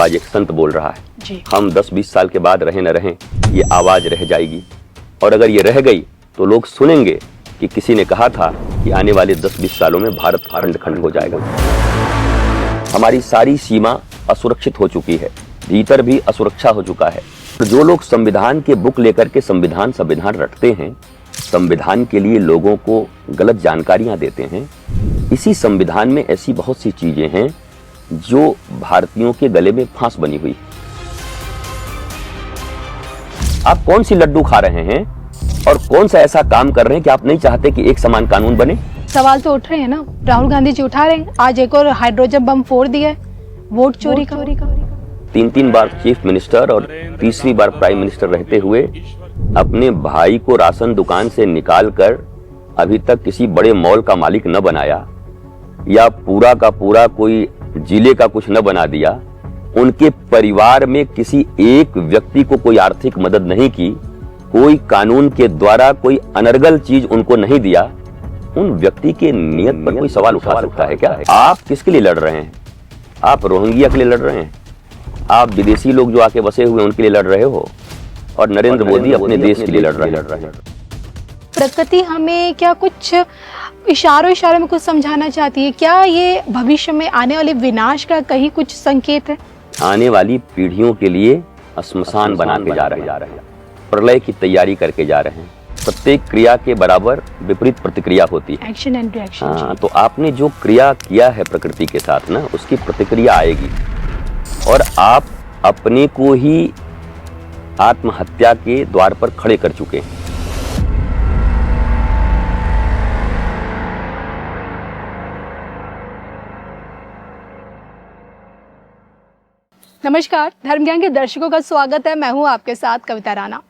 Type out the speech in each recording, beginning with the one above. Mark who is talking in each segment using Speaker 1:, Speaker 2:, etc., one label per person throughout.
Speaker 1: आज एक संत बोल रहा है
Speaker 2: जी।
Speaker 1: हम 10-20 साल के बाद रहें न रहें, ये आवाज रह जाएगी। और अगर ये रह गई तो लोग सुनेंगे कि किसी ने कहा था कि आने वाले 10-20 सालों में भारत खंड खंड हो जाएगा। हमारी सारी सीमा असुरक्षित हो चुकी है, भीतर भी असुरक्षा हो चुका है। तो जो लोग संविधान के बुक लेकर के संविधान रटते हैं, संविधान के लिए लोगों को गलत जानकारियां देते हैं, इसी संविधान में ऐसी बहुत सी चीजें हैं जो भारतीयों के गले में फांस बनी हुई। आप कौन सी लड्डू खा रहे हैं और कौन सा ऐसा काम कर रहे हैं कि आप नहीं चाहते कि एक समान कानून बने?
Speaker 2: सवाल तो उठ रहे हैं ना, राहुल गांधी जी उठा रहे हैं। आज एक और हाइड्रोजन बम फोड़ दिया है, वोट चोरी का।
Speaker 1: 3 बार चीफ मिनिस्टर और तीसरी बार प्राइम मिनिस्टर रहते हुए अपने भाई को राशन दुकान से निकालकर अभी तक किसी बड़े मॉल का मालिक न बनाया, या पूरा का पूरा कोई जिले का कुछ न बना दिया, उनके परिवार में किसी एक व्यक्ति को कोई आर्थिक मदद नहीं की, कोई कानून के द्वारा कोई अनर्गल चीज उनको नहीं दिया, उन व्यक्ति के नियत पर कोई सवाल उठा सकता है क्या? आप किसके लिए लड़ रहे हैं? आप रोहिंग्या के लिए लड़ रहे हैं? आप विदेशी लोग जो आके बसे हुए उनके लिए लड़ रहे हो? और नरेंद्र मोदी अपने देश के लिए लड़ रहे हैं।
Speaker 2: प्रकृति हमें क्या कुछ इशारों में कुछ समझाना चाहती है क्या? ये भविष्य में आने वाले विनाश का कहीं कुछ संकेत है?
Speaker 1: आने वाली पीढ़ियों के लिए श्मशान बना के जा रहे हैं, प्रलय की तैयारी करके जा रहे हैं। प्रत्येक क्रिया के बराबर विपरीत प्रतिक्रिया होती है,
Speaker 2: एक्शन एंड रिएक्शन।
Speaker 1: हाँ, तो आपने जो क्रिया किया है प्रकृति के साथ ना, उसकी प्रतिक्रिया आएगी और आप अपने को ही आत्महत्या के द्वार पर खड़े कर चुके हैं।
Speaker 2: नमस्कार, धर्म ज्ञान के दर्शकों का स्वागत है। मैं हूं आपके साथ कविता राणा।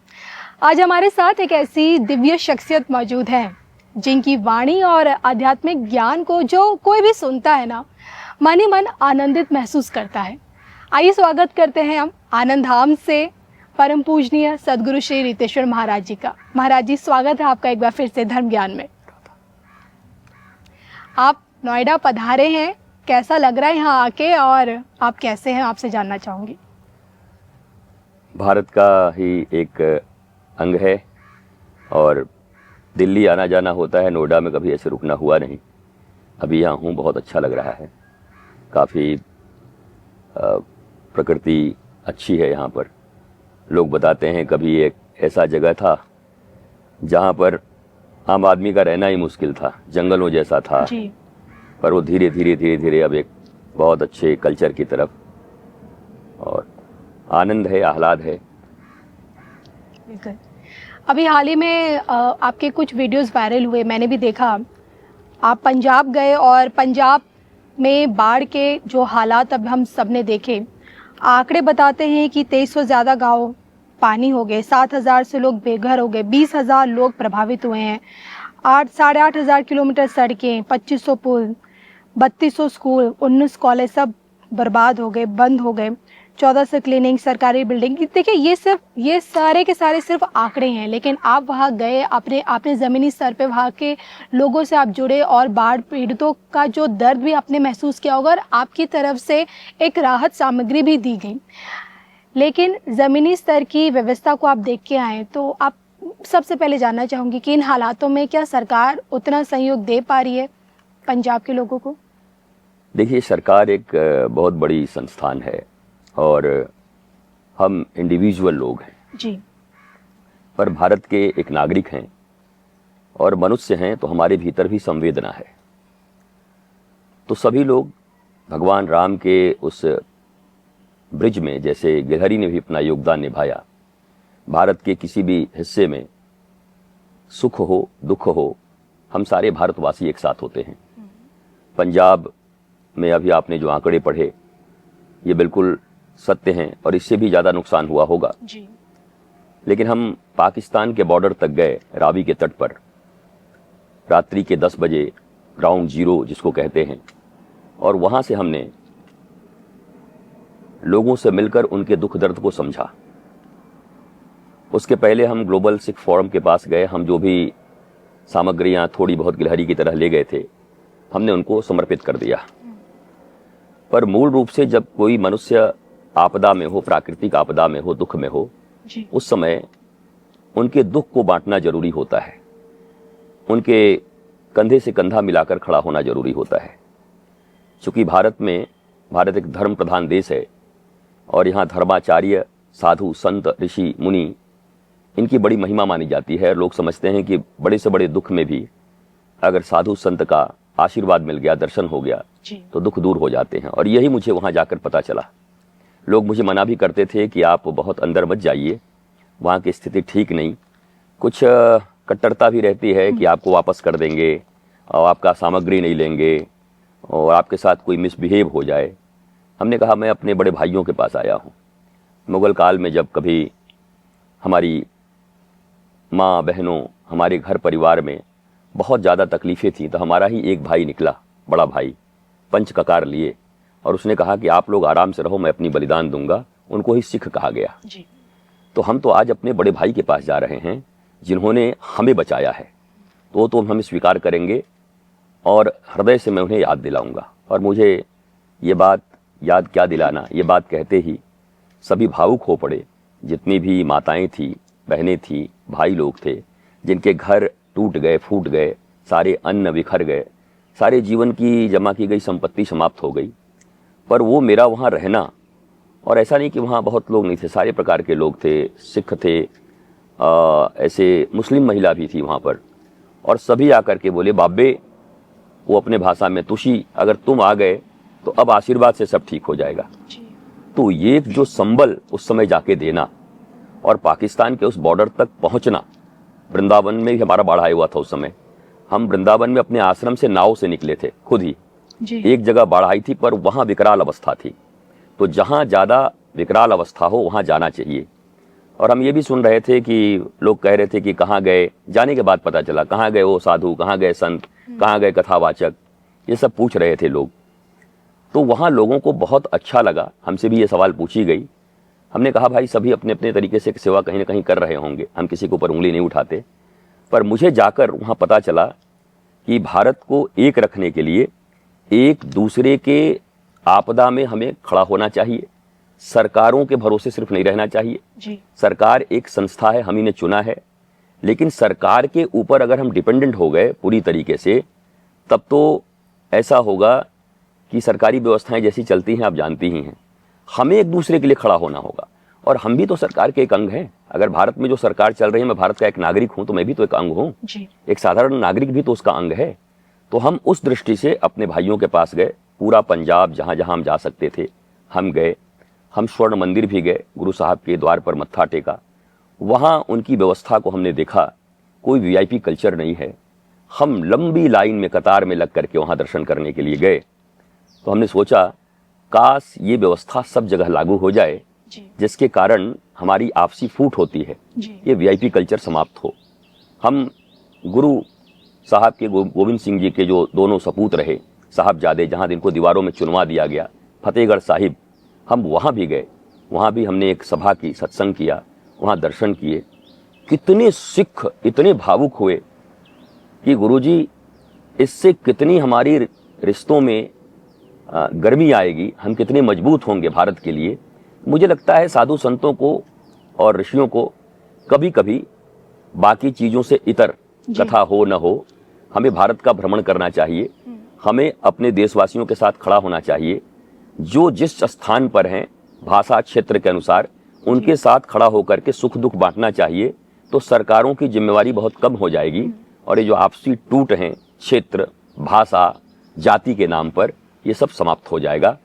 Speaker 2: आज हमारे साथ एक ऐसी दिव्य शख्सियत मौजूद है जिनकी वाणी और आध्यात्मिक ज्ञान को जो कोई भी सुनता है ना, मन ही मन आनंदित महसूस करता है। आइए स्वागत करते हैं हम आनंद धाम से परम पूजनीय सदगुरु श्री रितेश्वर महाराज जी का। महाराज जी, स्वागत है आपका एक बार फिर से धर्म ज्ञान में। आप नोएडा पधारे हैं, कैसा लग रहा है यहाँ आके और आप कैसे हैं, आपसे जानना चाहूंगी।
Speaker 1: भारत का ही एक अंग है और दिल्ली आना जाना होता है, नोएडा में कभी ऐसे रुकना हुआ नहीं। अभी यहाँ हूँ, बहुत अच्छा लग रहा है। काफ़ी प्रकृति अच्छी है यहाँ पर। लोग बताते हैं कभी एक ऐसा जगह था जहाँ पर आम आदमी का रहना ही मुश्किल था, जंगलों जैसा था
Speaker 2: जी।
Speaker 1: पर वो धीरे धीरे अब एक बहुत अच्छे कल्चर की तरफ, और आनंद है, आह्लाद है।
Speaker 2: अभी हाल ही में आपके कुछ वीडियोस वायरल हुए, मैंने भी देखा। आप पंजाब गए और पंजाब में बाढ़ के जो हालात अब हम सब ने देखे, आंकड़े बताते हैं कि 2300 से ज़्यादा गाँव पानी हो गए, 7000 से लोग बेघर हो गए, 20,000 लोग प्रभावित हुए हैं, 8-8,500 किलोमीटर सड़कें, 2500 पुल, 3200 स्कूल, 19 कॉलेज सब बर्बाद हो गए, बंद हो गए, 1400 क्लिनिक, सरकारी बिल्डिंग। देखिए, ये सारे के सारे सिर्फ आंकड़े हैं, लेकिन आप वहाँ गए, आपने ज़मीनी स्तर पे वहाँ के लोगों से आप जुड़े और बाढ़ पीड़ितों का जो दर्द भी आपने महसूस किया होगा और आपकी तरफ से एक राहत सामग्री भी दी गई। लेकिन ज़मीनी स्तर की व्यवस्था को आप देख के आए, तो आप सबसे पहले जानना चाहूँगी कि इन हालातों में क्या सरकार उतना सहयोग दे पा रही है पंजाब के लोगों को?
Speaker 1: देखिए, सरकार एक बहुत बड़ी संस्थान है और हम इंडिविजुअल लोग हैं
Speaker 2: जी,
Speaker 1: पर भारत के एक नागरिक हैं और मनुष्य हैं, तो हमारे भीतर भी संवेदना है। तो सभी लोग भगवान राम के उस ब्रिज में, जैसे गिलहरी ने भी अपना योगदान निभाया, भारत के किसी भी हिस्से में सुख हो दुख हो, हम सारे भारतवासी एक साथ होते हैं। पंजाब में अभी आपने जो आंकड़े पढ़े, ये बिल्कुल सत्य हैं और इससे भी ज़्यादा नुकसान हुआ होगा
Speaker 2: जी।
Speaker 1: लेकिन हम पाकिस्तान के बॉर्डर तक गए, रावी के तट पर, रात्रि के 10 बजे, ग्राउंड जीरो जिसको कहते हैं, और वहाँ से हमने लोगों से मिलकर उनके दुख दर्द को समझा। उसके पहले हम ग्लोबल सिख फोरम के पास गए, हम जो भी सामग्रियाँ थोड़ी बहुत गिलहरी की तरह ले गए थे, हमने उनको समर्पित कर दिया। पर मूल रूप से जब कोई मनुष्य आपदा में हो, प्राकृतिक आपदा में हो, दुख में हो,
Speaker 2: जी।
Speaker 1: उस समय उनके दुख को बांटना जरूरी होता है। उनके कंधे से कंधा मिलाकर खड़ा होना जरूरी होता है। चूंकि भारत एक धर्म प्रधान देश है और यहाँ धर्माचार्य, साधु, संत, ऋषि, मुनि, इनकी बड़ी महिमा मानी जाती है। लोग समझते हैं कि बड़े से बड़े दुख में भी अगर साधु संत का आशीर्वाद मिल गया, दर्शन हो गया, तो दुख दूर हो जाते हैं। और यही मुझे वहाँ जाकर पता चला। लोग मुझे मना भी करते थे कि आप बहुत अंदर मत जाइए, वहाँ की स्थिति ठीक नहीं, कुछ कट्टरता भी रहती है कि आपको वापस कर देंगे और आपका सामग्री नहीं लेंगे और आपके साथ कोई मिसबिहेव हो जाए। हमने कहा मैं अपने बड़े भाइयों के पास आया हूँ। मुगल काल में जब कभी हमारी माँ बहनों, हमारे घर परिवार में बहुत ज़्यादा तकलीफ़ें थी, तो हमारा ही एक भाई निकला, बड़ा भाई, पंच ककार लिए, और उसने कहा कि आप लोग आराम से रहो, मैं अपनी बलिदान दूंगा। उनको ही सिख कहा गया जी। तो हम तो आज अपने बड़े भाई के पास जा रहे हैं जिन्होंने हमें बचाया है, तो हमें स्वीकार करेंगे और हृदय से मैं उन्हें याद दिलाऊंगा। और मुझे ये बात याद क्या दिलाना, ये बात कहते ही सभी भावुक हो पड़े। जितनी भी माताएं थी, बहनें थी, भाई लोग थे, जिनके घर टूट गए, फूट गए, सारे अन्न बिखर गए, सारे जीवन की जमा की गई संपत्ति समाप्त हो गई, पर वो मेरा वहाँ रहना, और ऐसा नहीं कि वहाँ बहुत लोग नहीं थे, सारे प्रकार के लोग थे, सिख थे, ऐसे मुस्लिम महिला भी थी वहाँ पर, और सभी आकर के बोले बाबे, वो अपने भाषा में, तुशी, अगर तुम आ गए तो अब आशीर्वाद से सब ठीक हो जाएगा। तो ये जो संबल उस समय जाके देना और पाकिस्तान के उस बॉर्डर तक पहुंचना, वृंदावन में भी हमारा बाढ़ आया हुआ था उस समय। हम वृंदावन में अपने आश्रम से नाव से निकले थे खुद ही जी। एक जगह बाढ़ आई थी पर वहां विकराल अवस्था थी, तो जहां ज्यादा विकराल अवस्था हो वहां जाना चाहिए। और हम ये भी सुन रहे थे कि लोग कह रहे थे कि कहाँ गए, जाने के बाद पता चला कहाँ गए वो साधु, कहाँ गए संत, कहाँ गए कथावाचक, ये सब पूछ रहे थे लोग। तो वहाँ लोगों को बहुत अच्छा लगा, हमसे भी ये सवाल पूछी गई। हमने कहा भाई सभी अपने अपने तरीके से सेवा कहीं ना कहीं कर रहे होंगे, हम किसी के ऊपर उंगली नहीं उठाते, पर मुझे जाकर वहाँ पता चला कि भारत को एक रखने के लिए एक दूसरे के आपदा में हमें खड़ा होना चाहिए। सरकारों के भरोसे सिर्फ नहीं रहना चाहिए जी। सरकार एक संस्था है, हम ही ने चुना है, लेकिन सरकार के ऊपर अगर हम डिपेंडेंट हो गए पूरी तरीके से, तब तो ऐसा होगा कि सरकारी व्यवस्थाएं जैसी चलती हैं आप जानती ही हैं। हमें एक दूसरे के लिए खड़ा होना होगा, और हम भी तो सरकार के एक अंग हैं। अगर भारत में जो सरकार चल रही है, मैं भारत का एक नागरिक हूं, तो मैं भी तो एक अंग हूं, एक साधारण नागरिक भी तो उसका अंग है। तो हम उस दृष्टि से अपने भाइयों के पास गए। पूरा पंजाब जहां जहां हम जा सकते थे हम गए। हम स्वर्ण मंदिर भी गए, गुरु साहब के द्वार पर मत्था टेका, वहां उनकी व्यवस्था को हमने देखा। कोई वीआईपी कल्चर नहीं है। हम लंबी लाइन में कतार में लग करके वहां दर्शन करने के लिए गए। तो हमने सोचा काश ये व्यवस्था सब जगह लागू हो जाए, जिसके कारण हमारी आपसी फूट होती है, ये वीआईपी कल्चर समाप्त हो। हम गुरु साहब के, गोविंद सिंह जी के जो दोनों सपूत रहे साहबजादे, जहां इनको दीवारों में चुनवा दिया गया, फतेहगढ़ साहिब, हम वहां भी गए। वहां भी हमने एक सभा की, सत्संग किया, वहां दर्शन किए। कितने सिख इतने भावुक हुए कि गुरुजी इससे कितनी हमारी रिश्तों में गर्मी आएगी, हम कितने मजबूत होंगे भारत के लिए। मुझे लगता है साधु संतों को और ऋषियों को कभी कभी बाकी चीज़ों से इतर, कथा हो न हो, हमें भारत का भ्रमण करना चाहिए। हमें अपने देशवासियों के साथ खड़ा होना चाहिए, जो जिस स्थान पर हैं भाषा क्षेत्र के अनुसार उनके साथ खड़ा होकर के सुख दुख बांटना चाहिए। तो सरकारों की जिम्मेवारी बहुत कम हो जाएगी, और ये जो आपसी टूट हैं क्षेत्र, भाषा, जाति के नाम पर, ये सब समाप्त हो जाएगा।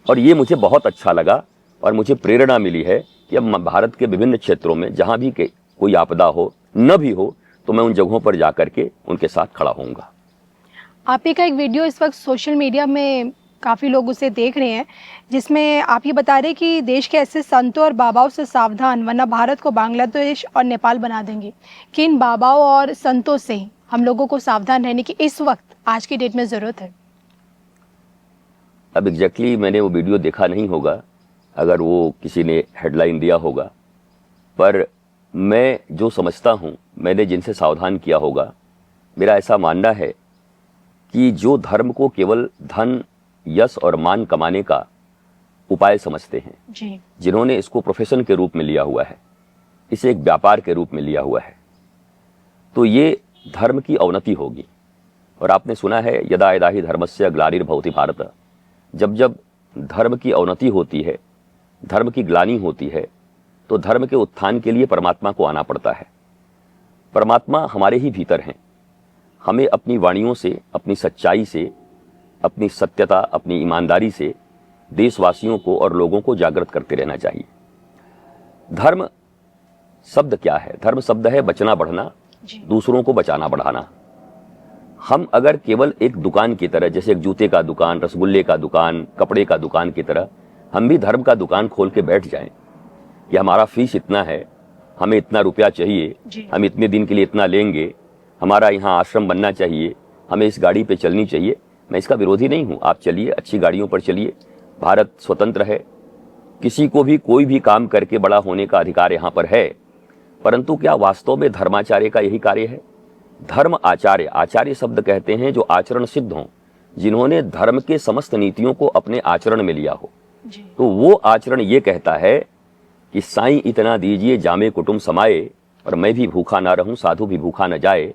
Speaker 1: और ये मुझे बहुत अच्छा लगा, और मुझे प्रेरणा मिली है कि अब भारत के विभिन्न क्षेत्रों में जहाँ भी कोई आपदा हो, न भी हो, तो मैं उन जगहों पर जाकर के उनके साथ खड़ा होऊंगा।
Speaker 2: आप ही का एक वीडियो इस वक्त सोशल मीडिया में काफ़ी लोग उसे देख रहे हैं, जिसमें आप ये बता रहे कि देश के ऐसे संतों और बाबाओं से सावधान, वरना भारत को बांग्लादेश और नेपाल बना देंगे। कि इन बाबाओं और संतों से हम लोगों को सावधान रहने की इस वक्त आज की डेट में ज़रूरत है।
Speaker 1: अब एग्जैक्टली मैंने वो वीडियो देखा नहीं होगा, अगर वो किसी ने हेडलाइन दिया होगा, पर मैं जो समझता हूँ, मैंने जिनसे सावधान किया होगा, मेरा ऐसा मानना है कि जो धर्म को केवल धन, यश और मान कमाने का उपाय समझते हैं,
Speaker 2: जी।
Speaker 1: जिन्होंने इसको प्रोफेशन के रूप में लिया हुआ है, इसे एक व्यापार के रूप में लिया हुआ है, तो ये धर्म की अवनति होगी। और आपने सुना है यदा यदा ही धर्मस्य ग्लानिर्भवति भारत, जब जब धर्म की अवनति होती है, धर्म की ग्लानि होती है, तो धर्म के उत्थान के लिए परमात्मा को आना पड़ता है। परमात्मा हमारे ही भीतर हैं। हमें अपनी वाणियों से, अपनी सच्चाई से, अपनी सत्यता, अपनी ईमानदारी से देशवासियों को और लोगों को जागृत करते रहना चाहिए। धर्म शब्द क्या है? धर्म शब्द है बचना बढ़ना, दूसरों को बचाना बढ़ाना। हम अगर केवल एक दुकान की तरह, जैसे एक जूते का दुकान, रसगुल्ले का दुकान, कपड़े का दुकान की तरह हम भी धर्म का दुकान खोल के बैठ जाएं कि हमारा फीस इतना है, हमें इतना रुपया चाहिए, हम इतने दिन के लिए इतना लेंगे, हमारा यहाँ आश्रम बनना चाहिए, हमें इस गाड़ी पे चलनी चाहिए। मैं इसका विरोधी नहीं हूँ, आप चलिए, अच्छी गाड़ियों पर चलिए, भारत स्वतंत्र है, किसी को भी कोई भी काम करके बड़ा होने का अधिकार यहाँ पर है। परंतु क्या वास्तव में धर्माचार्य का यही कार्य है? धर्म आचार्य, आचार्य शब्द कहते हैं जो आचरण सिद्ध हों, जिन्होंने धर्म के समस्त नीतियों को अपने आचरण में लिया हो। तो वो आचरण ये कहता है कि साईं इतना दीजिए जामे कुटुंब समाए, और मैं भी भूखा ना रहूं, साधु भी भूखा न जाए।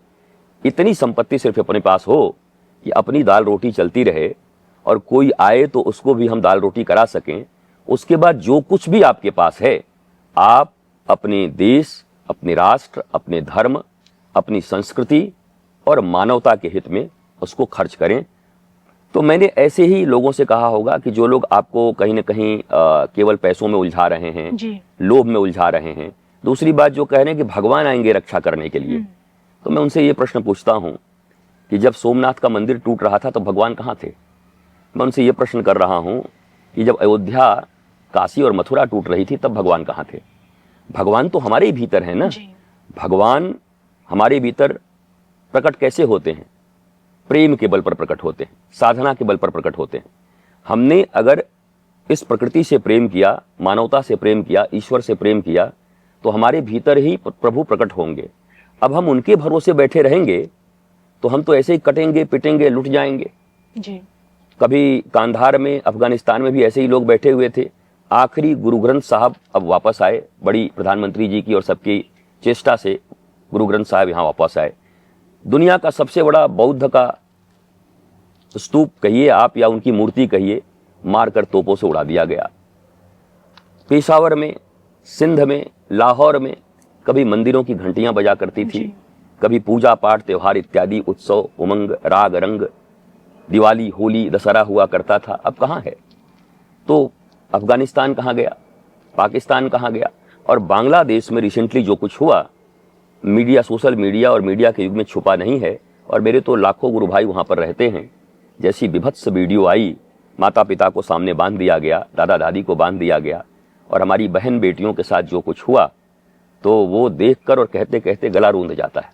Speaker 1: इतनी संपत्ति सिर्फ अपने पास हो कि अपनी दाल रोटी चलती रहे, और कोई आए तो उसको भी हम दाल रोटी करा सकें। उसके बाद जो कुछ भी आपके पास है, आप अपने देश, अपने राष्ट्र, अपने धर्म, अपनी संस्कृति और मानवता के हित में उसको खर्च करें। तो मैंने ऐसे ही लोगों से कहा होगा कि जो लोग आपको कहीं न कहीं केवल पैसों में उलझा रहे हैं, लोभ में उलझा रहे हैं, दूसरी बात जो कह रहे हैं कि भगवान आएंगे रक्षा करने के लिए, तो मैं उनसे ये प्रश्न पूछता हूँ कि जब सोमनाथ का मंदिर टूट रहा था तो भगवान कहाँ थे? मैं उनसे ये प्रश्न कर रहा हूँ कि जब अयोध्या, काशी और मथुरा टूट रही थी तब भगवान कहाँ थे? भगवान तो हमारे ही भीतर है ना। भगवान हमारे भीतर प्रकट कैसे होते हैं? प्रेम के बल पर प्रकट होते हैं, साधना के बल पर प्रकट होते हैं। हमने अगर इस प्रकृति से प्रेम किया, मानवता से प्रेम किया, ईश्वर से प्रेम किया, तो हमारे भीतर ही प्रभु प्रकट होंगे। अब हम उनके भरोसे बैठे रहेंगे तो हम तो ऐसे ही कटेंगे, पिटेंगे, लुट जाएंगे। कभी कांधार में, अफगानिस्तान में भी ऐसे ही लोग बैठे हुए थे। आखिरी गुरु ग्रंथ साहब अब वापस आए, बड़ी प्रधानमंत्री जी की और सबकी चेष्टा से गुरु ग्रंथ साहब यहाँ वापस आए। दुनिया का सबसे बड़ा बौद्ध का स्तूप कहिए आप या उनकी मूर्ति कहिए, मारकर तोपों से उड़ा दिया गया। पेशावर में, सिंध में, लाहौर में कभी मंदिरों की घंटियां बजा करती थी, कभी पूजा पाठ, त्योहार इत्यादि उत्सव, उमंग, राग रंग, दिवाली, होली, दशहरा हुआ करता था। अब कहाँ है? तो अफगानिस्तान कहाँ गया? पाकिस्तान कहाँ गया? और बांग्लादेश में रिसेंटली जो कुछ हुआ, मीडिया, सोशल मीडिया और मीडिया के युग में छुपा नहीं है, और मेरे तो लाखों गुरु भाई वहाँ पर रहते हैं। जैसी विभत्स वीडियो आई, माता पिता को सामने बांध दिया गया, दादा दादी को बांध दिया गया, और हमारी बहन बेटियों के साथ जो कुछ हुआ, तो वो देखकर और कहते कहते गला रूंध जाता है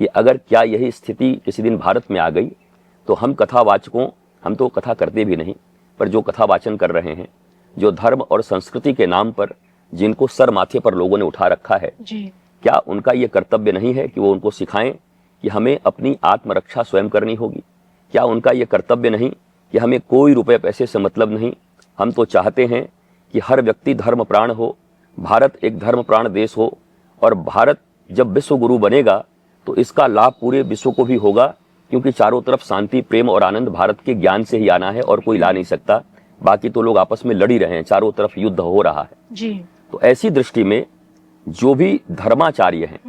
Speaker 1: कि अगर क्या यही स्थिति किसी दिन भारत में आ गई तो हम कथावाचकों, हम तो कथा करते भी नहीं, पर जो कथा वाचन कर रहे हैं, जो धर्म और संस्कृति के नाम पर जिनको सर माथे पर लोगों ने उठा रखा है, क्या उनका ये कर्तव्य नहीं है कि वो उनको सिखाएं कि हमें अपनी आत्मरक्षा स्वयं करनी होगी? क्या उनका ये कर्तव्य नहीं कि हमें कोई रुपए पैसे से मतलब नहीं, हम तो चाहते हैं कि हर व्यक्ति धर्म प्राण हो, भारत एक धर्म प्राण देश हो, और भारत जब विश्व गुरु बनेगा तो इसका लाभ पूरे विश्व को भी होगा, क्योंकि चारों तरफ शांति, प्रेम और आनंद भारत के ज्ञान से ही आना है और कोई ला नहीं सकता। बाकी तो लोग आपस में लड़ ही रहे हैं, चारों तरफ युद्ध हो रहा है। तो ऐसी दृष्टि में जो भी धर्माचार्य हैं,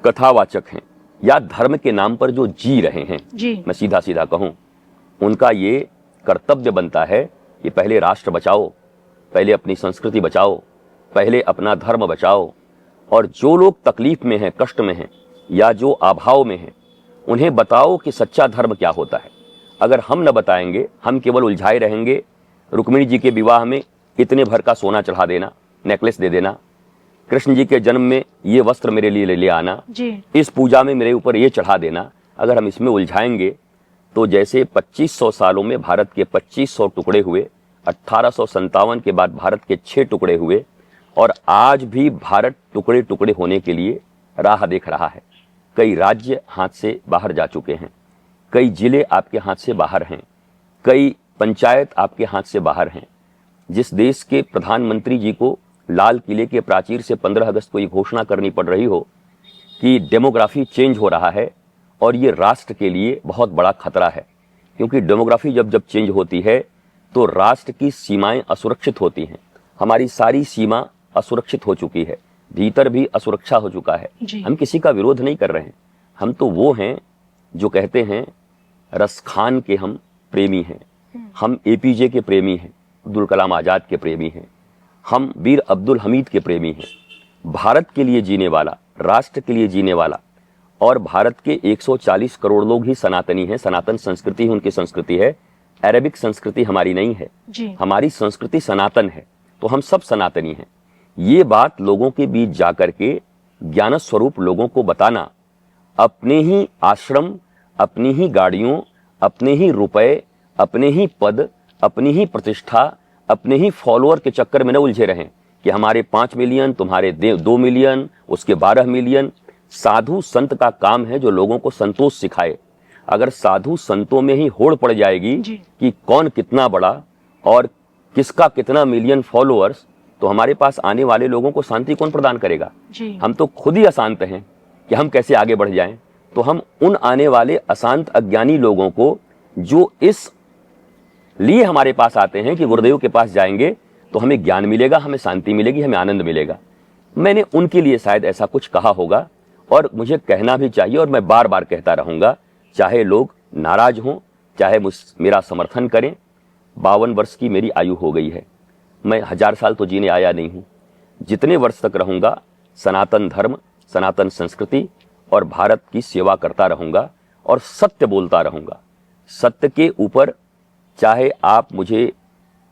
Speaker 1: कथावाचक हैं, या धर्म के नाम पर जो जी रहे हैं, मैं सीधा सीधा कहूं, उनका ये कर्तव्य बनता है कि पहले राष्ट्र बचाओ, पहले अपनी संस्कृति बचाओ, पहले अपना धर्म बचाओ। और जो लोग तकलीफ में हैं, कष्ट में हैं, या जो अभाव में हैं, उन्हें बताओ कि सच्चा धर्म क्या होता है। अगर हम न बताएंगे, हम केवल उलझाए रहेंगे। रुक्मिणी जी के विवाह में इतने भर का सोना चढ़ा देना, नेकलेस दे देना, कृष्ण जी के जन्म में ये वस्त्र मेरे लिए ले आना, इस पूजा में मेरे ऊपर ये चढ़ा देना। अगर हम इसमें उलझाएंगे तो जैसे 2500 सालों में भारत के 2500 टुकड़े हुए, 1857 के बाद भारत के 6 टुकड़े हुए, और आज भी भारत टुकड़े टुकड़े होने के लिए राह देख रहा है। कई राज्य हाथ से बाहर जा चुके हैं, कई जिले आपके हाथ से बाहर हैं, कई पंचायत आपके हाथ से बाहर हैं। जिस देश के प्रधानमंत्री जी को लाल किले के प्राचीर से 15 अगस्त को ये घोषणा करनी पड़ रही हो कि डेमोग्राफी चेंज हो रहा है और ये राष्ट्र के लिए बहुत बड़ा खतरा है, क्योंकि डेमोग्राफी जब जब चेंज होती है तो राष्ट्र की सीमाएं असुरक्षित होती हैं। हमारी सारी सीमा असुरक्षित हो चुकी है, भीतर भी असुरक्षा हो चुका है। हम किसी का विरोध नहीं कर रहे हैं, हम तो वो हैं जो कहते हैं रसखान के हम प्रेमी हैं, हम एपीजे के प्रेमी हैं, अब्दुल कलाम आजाद के प्रेमी हैं, हम वीर अब्दुल हमीद के प्रेमी हैं। भारत के लिए जीने वाला, राष्ट्र के लिए जीने वाला, और भारत के 140 करोड़ लोग ही सनातनी हैं। सनातन संस्कृति ही उनकी संस्कृति है, अरेबिक संस्कृति हमारी नहीं है जी। हमारी संस्कृति सनातन है, तो हम सब सनातनी हैं। ये बात लोगों के बीच जाकर के ज्ञान स्वरूप लोगों को बताना, अपने ही आश्रम, अपनी ही गाड़ियों, अपने ही रुपए, अपने ही पद, अपनी ही प्रतिष्ठा, अपने ही फॉलोअर के चक्कर में न उलझे रहें कि हमारे 5 मिलियन, तुम्हारे 2 मिलियन, उसके 12 मिलियन। साधु संत का काम है जो लोगों को संतोष सिखाए। अगर साधु संतों में ही होड़ पड़ जाएगी कि कौन कितना बड़ा और किसका कितना मिलियन फॉलोअर्स, तो हमारे पास आने वाले लोगों को शांति कौन प्रदान करेगा? हम तो खुद ही अशांत हैं कि हम कैसे आगे बढ़ जाएं। तो हम उन आने वाले अशांत अज्ञानी लोगों को, जो इस लिए हमारे पास आते हैं कि गुरुदेव के पास जाएंगे तो हमें ज्ञान मिलेगा, हमें शांति मिलेगी, हमें आनंद मिलेगा, मैंने उनके लिए शायद ऐसा कुछ कहा होगा और मुझे कहना भी चाहिए और मैं बार बार कहता रहूंगा, चाहे लोग नाराज हों, चाहे मेरा समर्थन करें। 52 वर्ष की मेरी आयु हो गई है, मैं 1000 साल तो जीने आया नहीं हूं। जितने वर्ष तक रहूंगा सनातन धर्म, सनातन संस्कृति और भारत की सेवा करता रहूंगा और सत्य बोलता रहूंगा। सत्य के ऊपर चाहे आप मुझे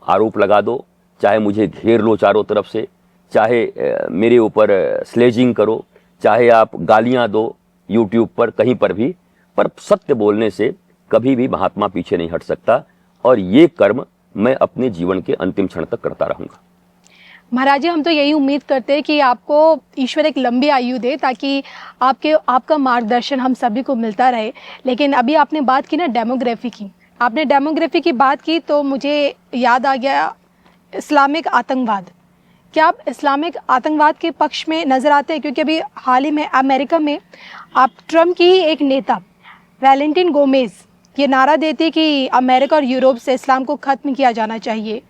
Speaker 1: आरोप लगा दो, चाहे मुझे घेर लो चारों तरफ से, चाहे मेरे ऊपर स्लेजिंग करो, चाहे आप गालियां दो यूट्यूब पर, कहीं पर भी, पर सत्य बोलने से कभी भी महात्मा पीछे नहीं हट सकता। और ये कर्म मैं अपने जीवन के अंतिम क्षण तक करता रहूंगा।
Speaker 2: महाराज जी, हम तो यही उम्मीद करते हैं कि आपको ईश्वर एक लंबी आयु दे ताकि आपका मार्गदर्शन हम सभी को मिलता रहे। लेकिन अभी आपने बात की ना डेमोग्राफी की, आपने डेमोग्राफी की बात की तो मुझे याद आ गया इस्लामिक आतंकवाद। क्या आप इस्लामिक आतंकवाद के पक्ष में नज़र आते हैं? क्योंकि अभी हाल ही में अमेरिका में आप ट्रम्प की ही एक नेता वैलेंटिन गोमेज ये नारा देती कि अमेरिका और यूरोप से इस्लाम को ख़त्म किया जाना चाहिए,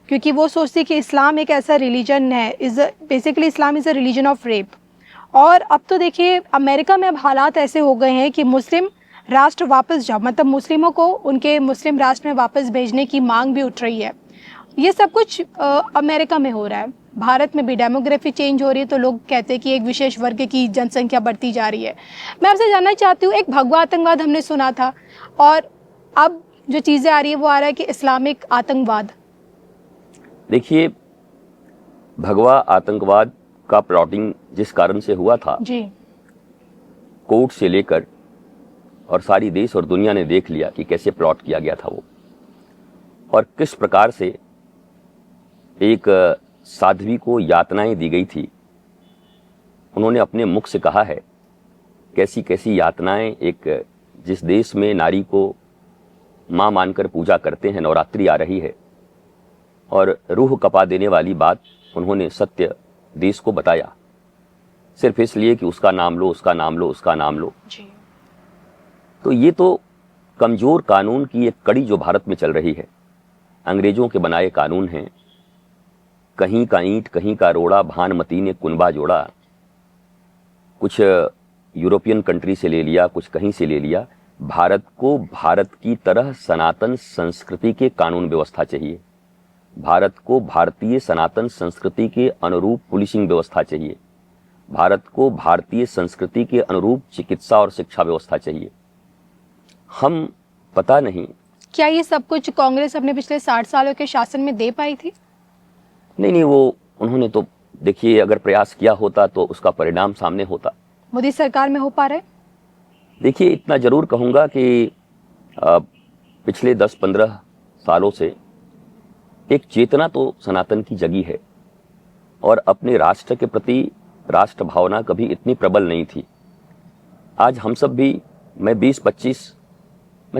Speaker 2: क्योंकि वो सोचती कि इस्लाम एक ऐसा रिलीजन है, basically Islam is a religion of rape. और अब तो देखिए अमेरिका में अब हालात ऐसे हो गए हैं कि मुस्लिम राष्ट्र वापस जाओ, मतलब मुस्लिमों को उनके मुस्लिम राष्ट्र में वापस भेजने की मांग भी उठ रही है। ये सब कुछ अमेरिका में हो रहा है। भारत में भी डेमोग्राफी चेंज हो रही है तो लोग कहते हैं कि एक विशेष वर्ग की जनसंख्या बढ़ती जा रही है। मैं आपसे जानना चाहती हूँ, एक भगवा आतंकवाद हमने सुना था और अब जो चीज़ें आ रही है वो आ रहा है कि इस्लामिक आतंकवाद।
Speaker 1: देखिए, भगवा आतंकवाद का प्लॉटिंग जिस कारण से हुआ था जी, कोर्ट से लेकर और सारी देश और दुनिया ने देख लिया कि कैसे प्लॉट किया गया था वो, और किस प्रकार से एक साध्वी को यातनाएं दी गई थी। उन्होंने अपने मुख से कहा है कैसी कैसी यातनाएं, एक जिस देश में नारी को मां मानकर पूजा करते हैं, नवरात्रि आ रही है, और रूह कपा देने वाली बात उन्होंने सत्य देश को बताया, सिर्फ इसलिए कि उसका नाम लो, उसका नाम लो, उसका नाम लो जी। तो ये तो कमजोर कानून की एक कड़ी जो भारत में चल रही है, अंग्रेजों के बनाए कानून हैं। कहीं का ईंट कहीं का रोड़ा, भानमती ने कुनबा जोड़ा। कुछ यूरोपियन कंट्री से ले लिया, कुछ कहीं से ले लिया। भारत को भारत की तरह सनातन संस्कृति के कानून व्यवस्था चाहिए, भारत को भारतीय सनातन संस्कृति के अनुरूप पुलिसिंग व्यवस्था चाहिए, भारत को भारतीय संस्कृति के अनुरूप चिकित्सा और शिक्षा व्यवस्था चाहिए। हम पता नहीं
Speaker 2: क्या ये सब कुछ कांग्रेस अपने पिछले 60 सालों के शासन में दे पाई थी?
Speaker 1: नहीं, वो उन्होंने तो देखिए, अगर प्रयास किया होता तो उसका परिणाम सामने होता।
Speaker 2: मोदी सरकार में हो पा रहे?
Speaker 1: देखिए, इतना जरूर कहूंगा कि पिछले 10-15 सालों से एक चेतना तो सनातन की जगी है, और अपने राष्ट्र के प्रति राष्ट्र भावना कभी इतनी प्रबल नहीं थी। आज हम सब भी, मैं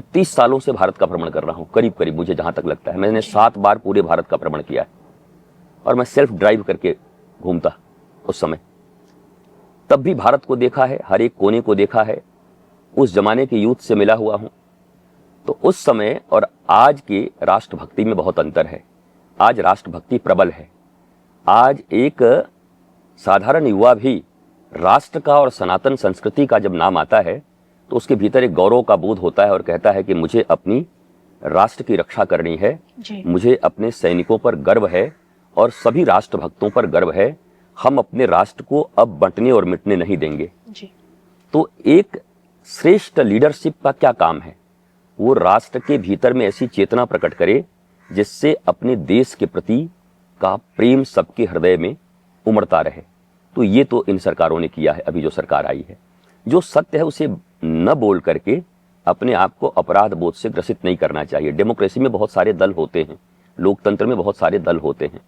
Speaker 1: 30 सालों से भारत का भ्रमण कर रहा हूं, करीब करीब मुझे जहां तक लगता है। मैंने 7 बार पूरे भारत का भ्रमण किया है। और मैं सेल्फ ड्राइव करके घूमता उस समय। तब भी भारत को देखा है, हर एक कोने को देखा है, उस जमाने के यूथ से मिला हुआ हूं। तो उस समय और आज के राष्ट्रभक्ति में बहुत अंतर है। आज राष्ट्रभक्ति प्रबल है। आज एक साधारण युवा भी राष्ट्र का और सनातन संस्कृति का जब नाम आता है तो उसके भीतर एक गौरव का बोध होता है और कहता है कि मुझे अपनी राष्ट्र की रक्षा करनी है, मुझे अपने सैनिकों पर गर्व है और सभी राष्ट्रभक्तों पर गर्व है। हम अपने राष्ट्र को अब बंटने और मिटने नहीं देंगे। तो एक श्रेष्ठ लीडरशिप का क्या काम है? वो राष्ट्र के भीतर में ऐसी चेतना प्रकट करे जिससे अपने देश के प्रति का प्रेम सबके हृदय में उमड़ता रहे। तो ये तो इन सरकारों ने किया है। अभी जो सरकार आई है, जो सत्य है उसे न बोल करके अपने आप को अपराध बोध से ग्रसित नहीं करना चाहिए। डेमोक्रेसी में बहुत सारे दल होते हैं, लोकतंत्र में बहुत सारे दल होते हैं,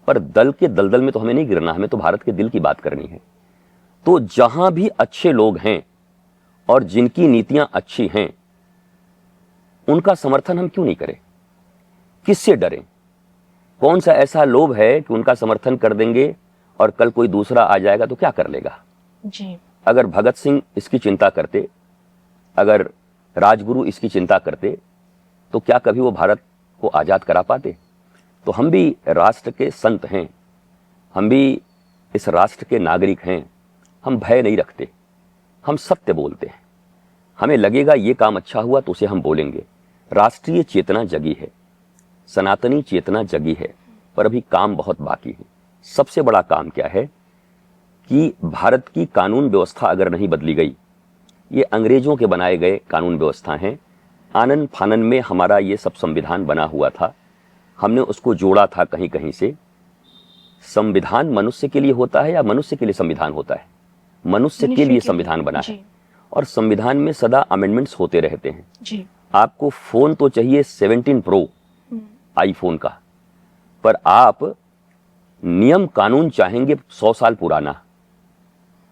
Speaker 1: पर दल के दलदल में तो हमें नहीं गिरना, हमें तो भारत के दिल की बात करनी है। तो जहां भी अच्छे लोग हैं और जिनकी नीतियां अच्छी हैं, उनका समर्थन हम क्यों नहीं करें? किससे डरें? कौन सा ऐसा लोभ है कि उनका समर्थन कर देंगे और कल कोई दूसरा आ जाएगा तो क्या कर लेगा? जी। अगर भगत सिंह इसकी चिंता करते, अगर राजगुरु इसकी चिंता करते, तो क्या कभी वो भारत को आजाद करा पाते? तो हम भी राष्ट्र के संत हैं, हम भी इस राष्ट्र के नागरिक हैं। हम भय नहीं रखते, हम सत्य बोलते हैं। हमें लगेगा ये काम अच्छा हुआ तो उसे हम बोलेंगे। राष्ट्रीय चेतना जगी है, सनातनी चेतना जगी है, पर अभी काम बहुत बाकी है। सबसे बड़ा काम क्या है कि भारत की कानून व्यवस्था अगर नहीं बदली गई, ये अंग्रेजों के बनाए गए कानून व्यवस्था हैं। आनन फानन में हमारा ये सब संविधान बना हुआ था, हमने उसको जोड़ा था कहीं कहीं से। संविधान मनुष्य के लिए होता है या मनुष्य के लिए संविधान होता है? मनुष्य के लिए संविधान बना है और संविधान में सदा अमेंडमेंट्स होते रहते हैं। जी। आपको फोन तो चाहिए 17 प्रो आईफोन का, पर आप नियम कानून चाहेंगे 100 साल पुराना।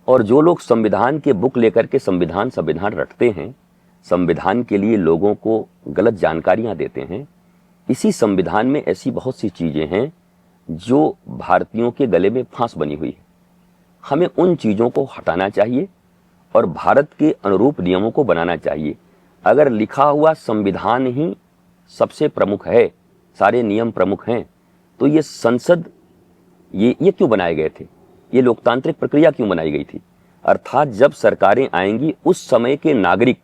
Speaker 1: और जो लोग संविधान के बुक लेकर के संविधान रटते हैं, संविधान के लिए लोगों को गलत जानकारियां देते हैं, इसी संविधान में ऐसी बहुत सी चीजें हैं जो भारतीयों के गले में फांस बनी हुई है। हमें उन चीजों को हटाना चाहिए और भारत के अनुरूप नियमों को बनाना चाहिए। अगर लिखा हुआ संविधान ही सबसे प्रमुख है, सारे नियम प्रमुख हैं, तो ये संसद ये क्यों बनाए गए थे? ये लोकतांत्रिक प्रक्रिया क्यों बनाई गई थी? अर्थात जब सरकारें आएंगी, उस समय के नागरिक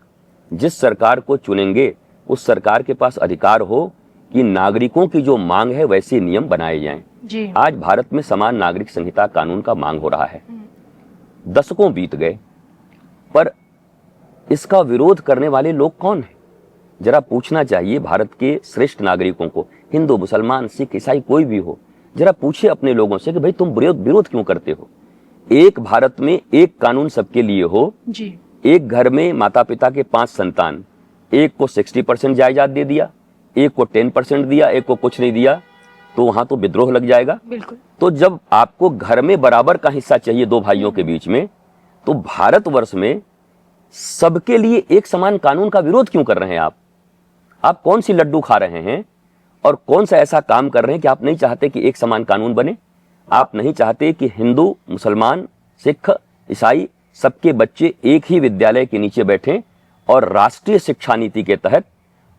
Speaker 1: जिस सरकार को चुनेंगे, उस सरकार के पास अधिकार हो कि नागरिकों की जो मांग है वैसे नियम बनाए जाएं। आज भारत में समान नागरिक संहिता कानून का मांग हो रहा है। दशकों बीत गए, पर इसका विरोध करने वाले लोग कौन हैं? जरा पूछना चाहिए भारत के श्रेष्ठ नागरिकों को, हिंदू, मुसलमान, सिख, ईसाई, कोई भी हो, जरा पूछिए अपने लोगों से कि भाई तुम विरोध क्यों करते हो? एक भारत में एक कानून सबके लिए हो जी। एक घर में माता पिता के 5 संतान, एक को 60% जायदाद दे दिया, एक को 10% दिया, एक को कुछ नहीं दिया, तो वहां तो विद्रोह लग जाएगा। बिल्कुल। तो जब आपको घर में बराबर का हिस्सा चाहिए दो भाइयों के बीच में, तो भारतवर्ष में सबके लिए एक समान कानून का विरोध क्यों कर रहे हैं आप कौन सी लड्डू खा रहे हैं और कौन सा ऐसा काम कर रहे हैं कि आप नहीं चाहते कि एक समान कानून बने? आप नहीं चाहते कि हिंदू, मुसलमान, सिख, ईसाई सबके बच्चे एक ही विद्यालय के नीचे बैठें और राष्ट्रीय शिक्षा नीति के तहत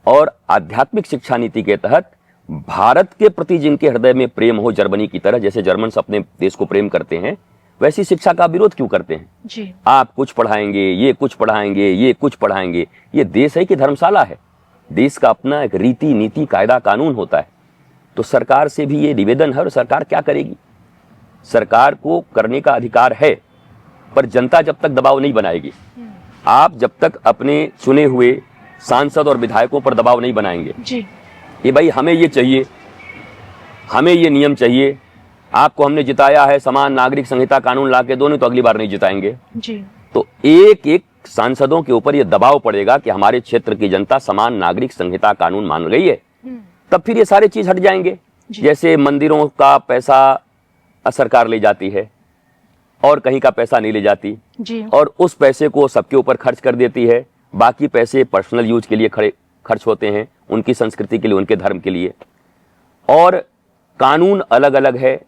Speaker 1: और आध्यात्मिक शिक्षा नीति के तहत भारत के प्रति जिनके हृदय में प्रेम हो, जर्मनी की तरह, जैसे जर्मन अपने देश को प्रेम करते हैं, वैसी शिक्षा का विरोध क्यों करते हैं जी? आप कुछ पढ़ाएंगे, ये कुछ पढ़ाएंगे, ये कुछ पढ़ाएंगे। ये देश है कि धर्मशाला है? देश का अपना एक रीति, नीति, कायदा, कानून होता है। तो सरकार से भी ये निवेदन है, और सरकार क्या करेगी? सरकार को करने का अधिकार है, पर जनता जब तक दबाव नहीं बनाएगी, आप जब तक अपने चुने हुए सांसद और विधायकों पर दबाव नहीं बनाएंगे जी, ये भाई हमें ये चाहिए, हमें ये नियम चाहिए, आपको हमने जिताया है, समान नागरिक संहिता कानून लाके दो, नहीं तो अगली बार नहीं जिताएंगे जी। तो एक एक सांसदों के ऊपर ये दबाव पड़ेगा कि हमारे क्षेत्र की जनता समान नागरिक संहिता कानून मान गई है, तब फिर ये सारे चीज हट जाएंगे। जैसे मंदिरों का पैसा सरकार ले जाती है और कहीं का पैसा नहीं ले जाती जी, और उस पैसे को सबके ऊपर खर्च कर देती है, बाकी पैसे पर्सनल यूज के लिए खर्च होते हैं, उनकी संस्कृति के लिए, उनके धर्म के लिए। और कानून अलग अलग है।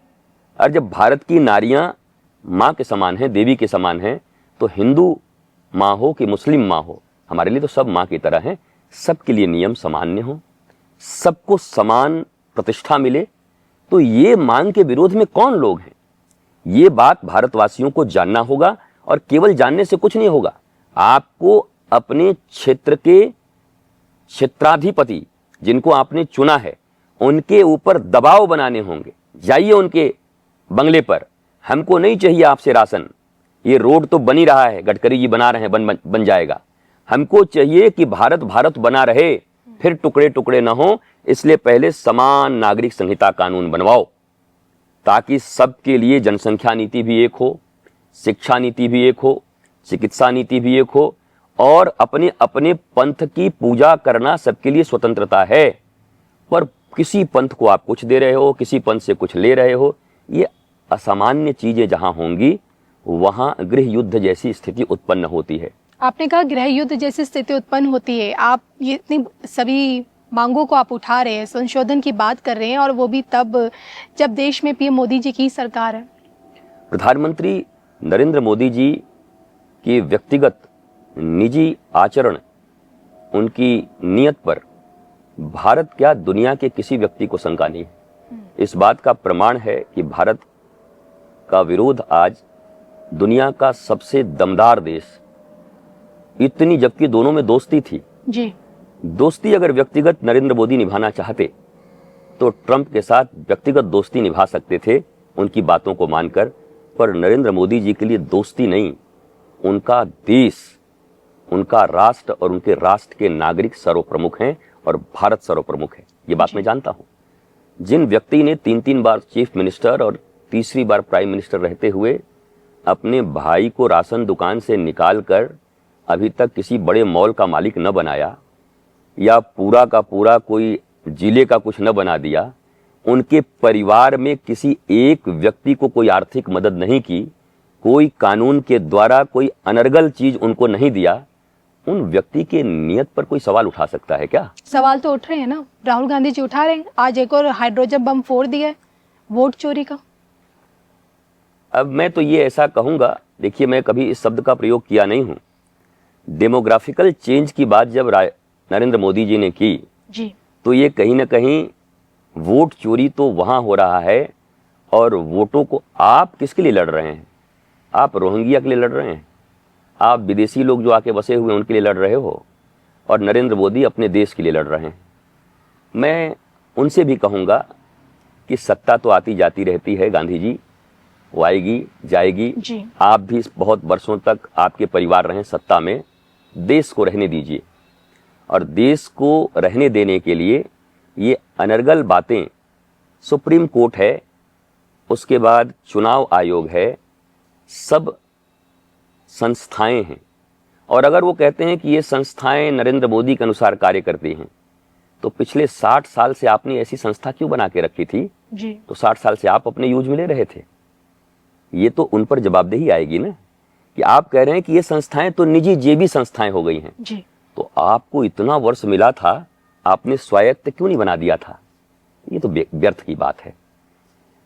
Speaker 1: और जब भारत की नारियां माँ के समान हैं, देवी के समान हैं, तो हिंदू माँ हो कि मुस्लिम माँ हो, हमारे लिए तो सब माँ की तरह हैं। सबके लिए नियम सामान्य हो, सबको समान प्रतिष्ठा मिले। तो ये मांग के विरोध में कौन लोग हैं, ये बात भारतवासियों को जानना होगा। और केवल जानने से कुछ नहीं होगा, आपको अपने क्षेत्र के क्षेत्राधिपति जिनको आपने चुना है उनके ऊपर दबाव बनाने होंगे। जाइए उनके बंगले पर, हमको नहीं चाहिए आपसे राशन, ये रोड तो बन ही रहा है, गडकरी जी बना रहे हैं, बन जाएगा। हमको चाहिए कि भारत भारत बना रहे, फिर टुकड़े टुकड़े ना हो। इसलिए पहले समान नागरिक संहिता कानून बनवाओ, ताकि सबके लिए जनसंख्या नीति भी एक हो, शिक्षा नीति भी एक हो, चिकित्सा नीति भी एक हो, और अपने अपने पंथ की पूजा करना सबके लिए स्वतंत्रता है। पर किसी पंथ को आप कुछ दे रहे हो, किसी पंथ से कुछ ले रहे हो, ये असामान्य चीजें जहां होंगी वहां गृह युद्ध जैसी स्थिति उत्पन्न होती है।
Speaker 2: आपने कहा गृह युद्ध जैसी स्थिति उत्पन्न होती है। आप ये इतनी सभी मांगों को आप उठा रहे हैं, संशोधन की बात कर रहे हैं, और वो भी तब जब देश में पीएम मोदी जी की सरकार है।
Speaker 1: प्रधानमंत्री नरेंद्र मोदी जी की व्यक्तिगत निजी आचरण, उनकी नीयत पर भारत क्या दुनिया के किसी व्यक्ति को शंका नहीं है। इस बात का प्रमाण है कि भारत का विरोध आज दुनिया का सबसे दमदार देश, इतनी जबकि दोनों में दोस्ती थी
Speaker 2: जी।
Speaker 1: दोस्ती अगर व्यक्तिगत नरेंद्र मोदी निभाना चाहते तो ट्रंप के साथ व्यक्तिगत दोस्ती निभा सकते थे उनकी बातों को मानकर। पर नरेंद्र मोदी जी के लिए दोस्ती नहीं, उनका देश, उनका राष्ट्र और उनके राष्ट्र के नागरिक सर्वप्रमुख हैं और भारत सर्वप्रमुख है। ये बात मैं जानता हूं। जिन व्यक्ति ने 3 बार चीफ मिनिस्टर और तीसरी बार प्राइम मिनिस्टर रहते हुए अपने भाई को राशन दुकान से निकाल कर अभी तक किसी बड़े मॉल का मालिक न बनाया, या पूरा का पूरा कोई जिले का कुछ न बना दिया, उनके परिवार में किसी एक व्यक्ति को कोई आर्थिक मदद नहीं की, कोई कानून के द्वारा कोई अनर्गल चीज उनको नहीं दिया, उन व्यक्ति के नियत पर कोई सवाल उठा सकता है क्या?
Speaker 2: सवाल तो उठ रहे हैं ना, राहुल गांधी जी उठा रहे हैं। आज एक और हाइड्रोजन बम फोड़ दिया है वोट चोरी का।
Speaker 1: अब मैं तो ये ऐसा कहूंगा, देखिए मैं कभी इस शब्द का प्रयोग किया नहीं हूं। डेमोग्राफिकल चेंज की बात जब नरेंद्र मोदी जी ने की
Speaker 2: जी, तो
Speaker 1: ये कहीं ना कहीं वोट चोरी तो वहां हो रहा है। और वोटों को आप किसके लिए लड़ रहे हैं? आप रोहिंग्या के लिए लड़ रहे हैं, आप विदेशी लोग जो आके बसे हुए उनके लिए लड़ रहे हो, और नरेंद्र मोदी अपने देश के लिए लड़ रहे हैं। मैं उनसे भी कहूँगा कि सत्ता तो आती जाती रहती है गांधी जी, वो आएगी जाएगी
Speaker 2: जी।
Speaker 1: आप भी बहुत वर्षों तक आपके परिवार रहे सत्ता में, देश को रहने दीजिए। और देश को रहने देने के लिए ये अनर्गल बातें, सुप्रीम कोर्ट है, उसके बाद चुनाव आयोग है, सब संस्थाएं हैं। और अगर वो कहते हैं कि ये संस्थाएं नरेंद्र मोदी के अनुसार कार्य करती हैं, तो पिछले 60 साल से आपने ऐसी संस्था क्यों बना के रखी थी
Speaker 2: जी?
Speaker 1: तो 60 साल से आप अपने यूज में ले रहे थे। ये तो उन पर जवाबदेही आएगी ना, कि आप कह रहे हैं कि ये संस्थाएं तो निजी जेबी संस्थाएं हो गई हैं
Speaker 2: जी।
Speaker 1: तो आपको इतना वर्ष मिला था, आपने स्वायत्त क्यों नहीं बना दिया था? ये तो व्यर्थ की बात है।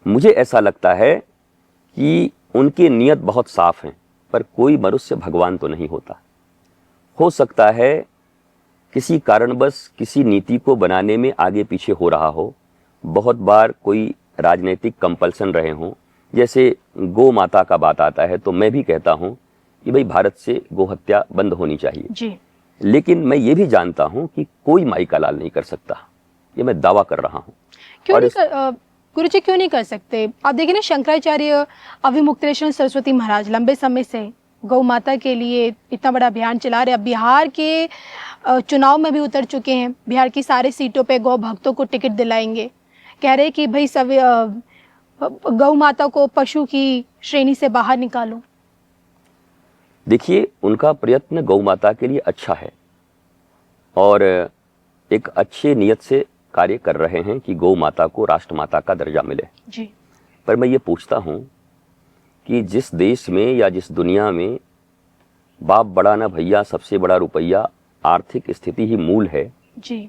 Speaker 1: मुझे ऐसा लगता है कि उनकी नीयत बहुत साफ है, पर कोई मनुष्य भगवान तो नहीं होता। हो सकता है किसी कारणवश किसी नीति को बनाने में आगे पीछे हो रहा हो, बहुत बार कोई राजनीतिक कंपल्सन रहे हों। जैसे गौ माता का बात आता है तो मैं भी कहता हूं कि भाई भारत से गौ हत्या बंद होनी चाहिए
Speaker 2: जी।
Speaker 1: लेकिन मैं ये भी जानता हूं कि कोई माई का लाल नहीं कर सकता, ये मैं दावा कर रहा हूं।
Speaker 2: क्यों नहीं गुरुजी क्यों नहीं कर सकते? आप देखिए ना, शंकराचार्य अविमुक्तेश्वर सरस्वती महाराज लंबे समय से गौ माता के लिए इतना बड़ा अभियान चला रहे। अब बिहार के चुनाव में भी उतर चुके हैं, बिहार की सारी सीटों पे गौ भक्तों को टिकट दिलाएंगे। कह रहे कि भाई सब गौ माता को पशु की श्रेणी से बाहर निकालो।
Speaker 1: देखिए, उनका प्रयत्न गौ माता के लिए अच्छा है और एक अच्छे नियत से कार्य कर रहे हैं कि गौ माता को राष्ट्र माता का दर्जा मिले
Speaker 2: जी।
Speaker 1: पर मैं ये पूछता हूं कि जिस देश में या जिस दुनिया में बाप बड़ा ना भैया, सबसे बड़ा रुपया, आर्थिक स्थिति ही मूल है
Speaker 2: जी,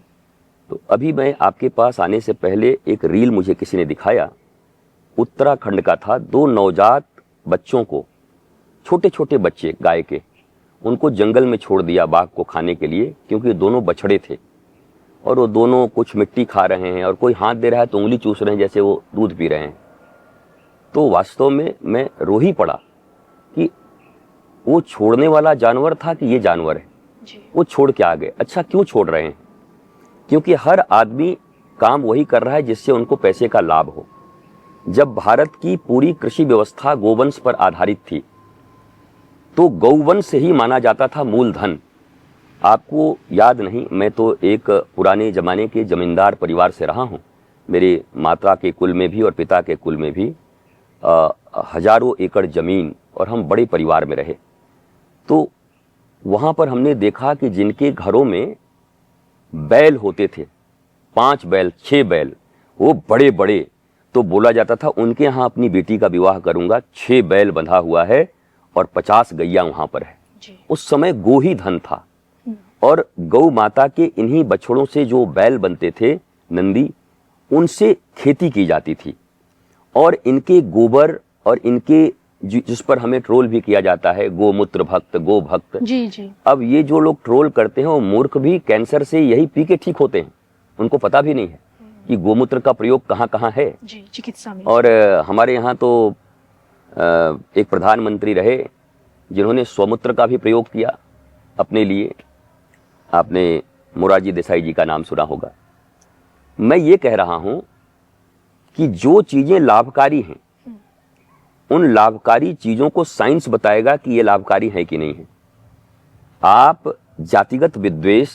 Speaker 1: तो अभी मैं आपके पास आने से पहले एक रील मुझे किसी ने दिखाया, उत्तराखंड का था। 2 नवजात बच्चों को, छोटे छोटे बच्चे गाय के, उनको जंगल में छोड़ दिया बाघ को खाने के लिए, क्योंकि दोनों बछड़े थे और वो दोनों कुछ मिट्टी खा रहे हैं और कोई हाथ दे रहा है तो उंगली चूस रहे हैं जैसे वो दूध पी रहे हैं। तो वास्तव में मैं रो ही पड़ा कि वो छोड़ने वाला जानवर था कि ये जानवर है। वो छोड़ के आ गए। अच्छा, क्यों छोड़ रहे हैं? क्योंकि हर आदमी काम वही कर रहा है जिससे उनको पैसे का लाभ हो। जब भारत की पूरी कृषि व्यवस्था गोवंश पर आधारित थी तो गौवंश ही माना जाता था मूलधन। आपको याद नहीं, मैं तो एक पुराने जमाने के जमींदार परिवार से रहा हूँ। मेरे माता के कुल में भी और पिता के कुल में भी हजारों एकड़ जमीन, और हम बड़े परिवार में रहे। तो वहाँ पर हमने देखा कि जिनके घरों में बैल होते थे, 5 बैल 6 बैल, वो बड़े बड़े, तो बोला जाता था उनके यहाँ अपनी बेटी का विवाह करूंगा, 6 बैल बंधा हुआ है और 50 गैया वहाँ पर है। उस समय गो ही धन था और गौ माता के इन्हीं बछड़ों से जो बैल बनते थे, नंदी, उनसे खेती की जाती थी। और इनके गोबर और इनके जिस पर हमें ट्रोल भी किया जाता है, गोमूत्र भक्त, गो भक्त।
Speaker 2: जी जी। अब
Speaker 1: ये जो लोग ट्रोल करते हैं वो मूर्ख भी कैंसर से यही पी के ठीक होते हैं। उनको पता भी नहीं है कि गोमूत्र का प्रयोग कहाँ कहाँ है
Speaker 2: जी, चिकित्सा में।
Speaker 1: और हमारे यहाँ तो एक प्रधानमंत्री रहे जिन्होंने स्वमूत्र का भी प्रयोग किया अपने लिए। आपने मोरारजी देसाई जी का नाम सुना होगा। मैं ये कह रहा हूं कि जो चीजें लाभकारी हैं उन लाभकारी चीजों को साइंस बताएगा कि ये लाभकारी है कि नहीं है। आप जातिगत विद्वेष,